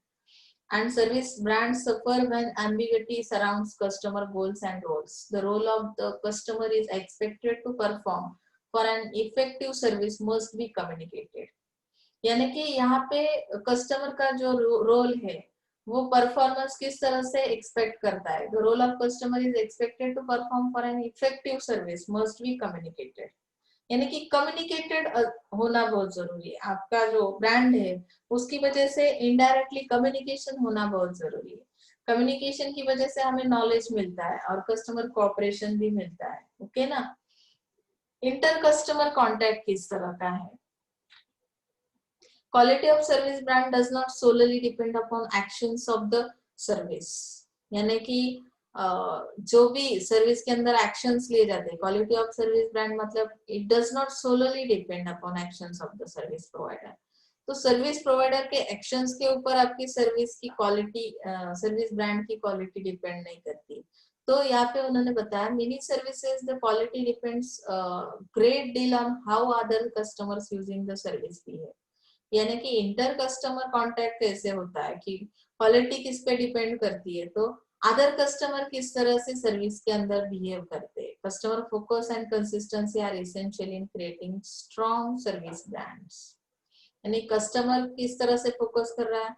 and service brands suffer when ambiguity surrounds customer goals and roles. The role of the customer is expected to perform for an effective service must be communicated. यानी कि यहाँ पे कस्टमर का जो रोल है वो परफॉर्मेंस किस तरह से एक्सपेक्ट करता है। The role of customer is expected to perform for an effective service must be communicated, यानी कि कम्युनिकेटेड होना बहुत जरूरी है। आपका जो ब्रांड है उसकी वजह से इनडायरेक्टली कम्युनिकेशन होना बहुत जरूरी है। कम्युनिकेशन की वजह से हमें नॉलेज मिलता है और कस्टमर कोऑपरेशन भी मिलता है। ओके ना। इंटर कस्टमर कॉन्टैक्ट किस तरह का है, quality of service brand does not solely depend upon actions of the service, यानी कि जो भी सर्विस के अंदर एक्शंस लिए जाते हैं, क्वालिटी ऑफ सर्विस ब्रांड मतलब it does not solely depend upon actions of the service provider. तो सर्विस प्रोवाइडर के एक्शंस के ऊपर आपकी सर्विस की क्वालिटी, सर्विस ब्रांड की क्वालिटी डिपेंड नहीं करती। तो यहाँ पे उन्होंने बताया many services the quality depends great deal on how other customers using the service behave. यानी कि इंटर कस्टमर कॉन्टेक्ट कैसे होता है कि क्वालिटी किस पे डिपेंड करती है, तो अदर कस्टमर किस तरह से सर्विस के अंदर बिहेव करते हैं। Customer focus and consistency are essential in creating strong service brands. यानी कस्टमर किस तरह से फोकस कर रहा है,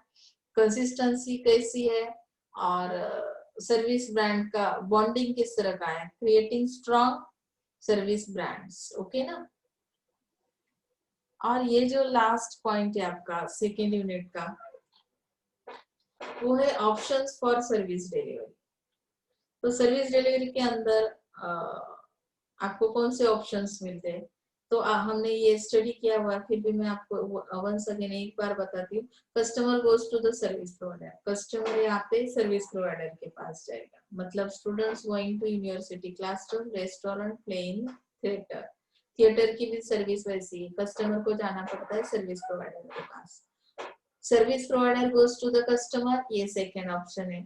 कंसिस्टेंसी कैसी है, और सर्विस ब्रांड का बॉन्डिंग किस तरह का है, creating strong service brands. Okay ना। और ये जो लास्ट पॉइंट है आपका सेकेंड यूनिट का, वो है ऑप्शंस फॉर सर्विस डिलीवरी। तो सर्विस डिलीवरी के अंदर आपको कौन से ऑप्शंस मिलते हैं, तो हमने ये स्टडी किया हुआ, फिर भी मैं आपको वंस अगेन एक बार बताती हूँ। Customer goes to the service provider, customer यहाँ पे सर्विस प्रोवाइडर के पास जाएगा। मतलब students going to university, classroom, restaurant, plane, theatre. Theatre की भी सर्विस वैसी है, कस्टमर को जाना पड़ता है सर्विस प्रोवाइडर के पास। Service provider goes to the customer, ये सेकेंड ऑप्शन है।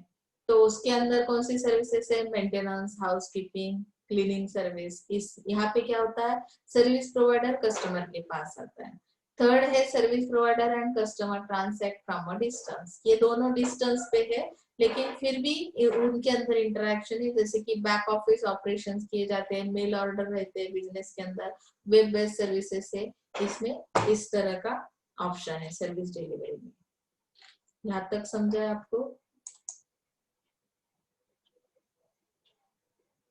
तो उसके अंदर कौन सी सर्विसेज है, मेंटेनेंस, हाउसकीपिंग, क्लीनिंग सर्विस। इस यहाँ पे क्या होता है, सर्विस प्रोवाइडर कस्टमर के पास आता है। थर्ड है service provider and customer transact from a distance. ये दोनों डिस्टेंस पे है, लेकिन फिर भी उनके अंदर इंटरेक्शन है। जैसे कि बैक ऑफिस ऑपरेशंस किए जाते हैं, मेल ऑर्डर रहते हैं बिजनेस के अंदर, वेब बेस्ड सर्विसेज है, इसमें इस तरह का ऑप्शन है सर्विस डिलीवरी में। यहाँ तक समझा है आपको?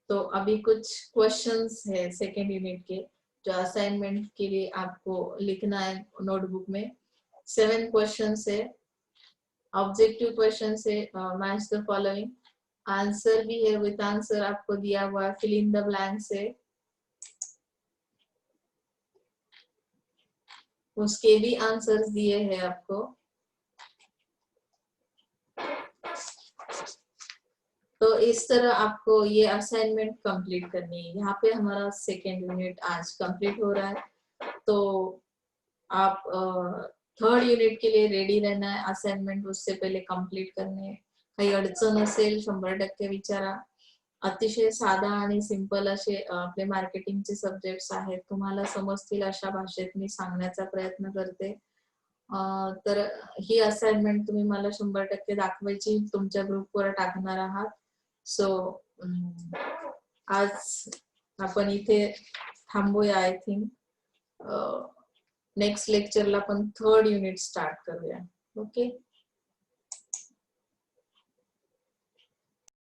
तो अभी कुछ क्वेश्चंस है सेकेंड यूनिट के, जो असाइनमेंट के लिए आपको लिखना है नोटबुक में। 7 क्वेश्चंस है, ऑब्जेक्टिव क्वेश्चंस है, मैच द फॉलोइंग। आंसर भी है, विद आंसर आपको दिया हुआ है, फिल इन द ब्लैंक्स है, उसके भी आंसर्स दिए हैं आपको। तो इस तरह आपको ये असाइनमेंट कंप्लीट करनी है। यहाँ पे हमारा सेकेंड यूनिट आज कंप्लीट हो रहा है। तो आप थर्ड यूनिट के लिए रेडी रहना है, असाइनमेंट उससे पहले कंप्लीट करणे। काही अडचण असेल 100% विचारा। अतिशय साधा आणि सिंपल असे आपले मार्केटिंगचे सब्जेक्ट्स आहेत, तुम्हाला समजतील अशा भाषेत मी सांगण्याचा प्रयत्न करते। तर ही असाइनमेंट तुम्ही मला 100% दाखवायची, तुमच्या ग्रुपवर टाकणार आहात। सो आज आपण इथे थांबूया। आय थिंक नेक्स्ट लेक्चरला पण थर्ड युनिट स्टार्ट करूया। ओके।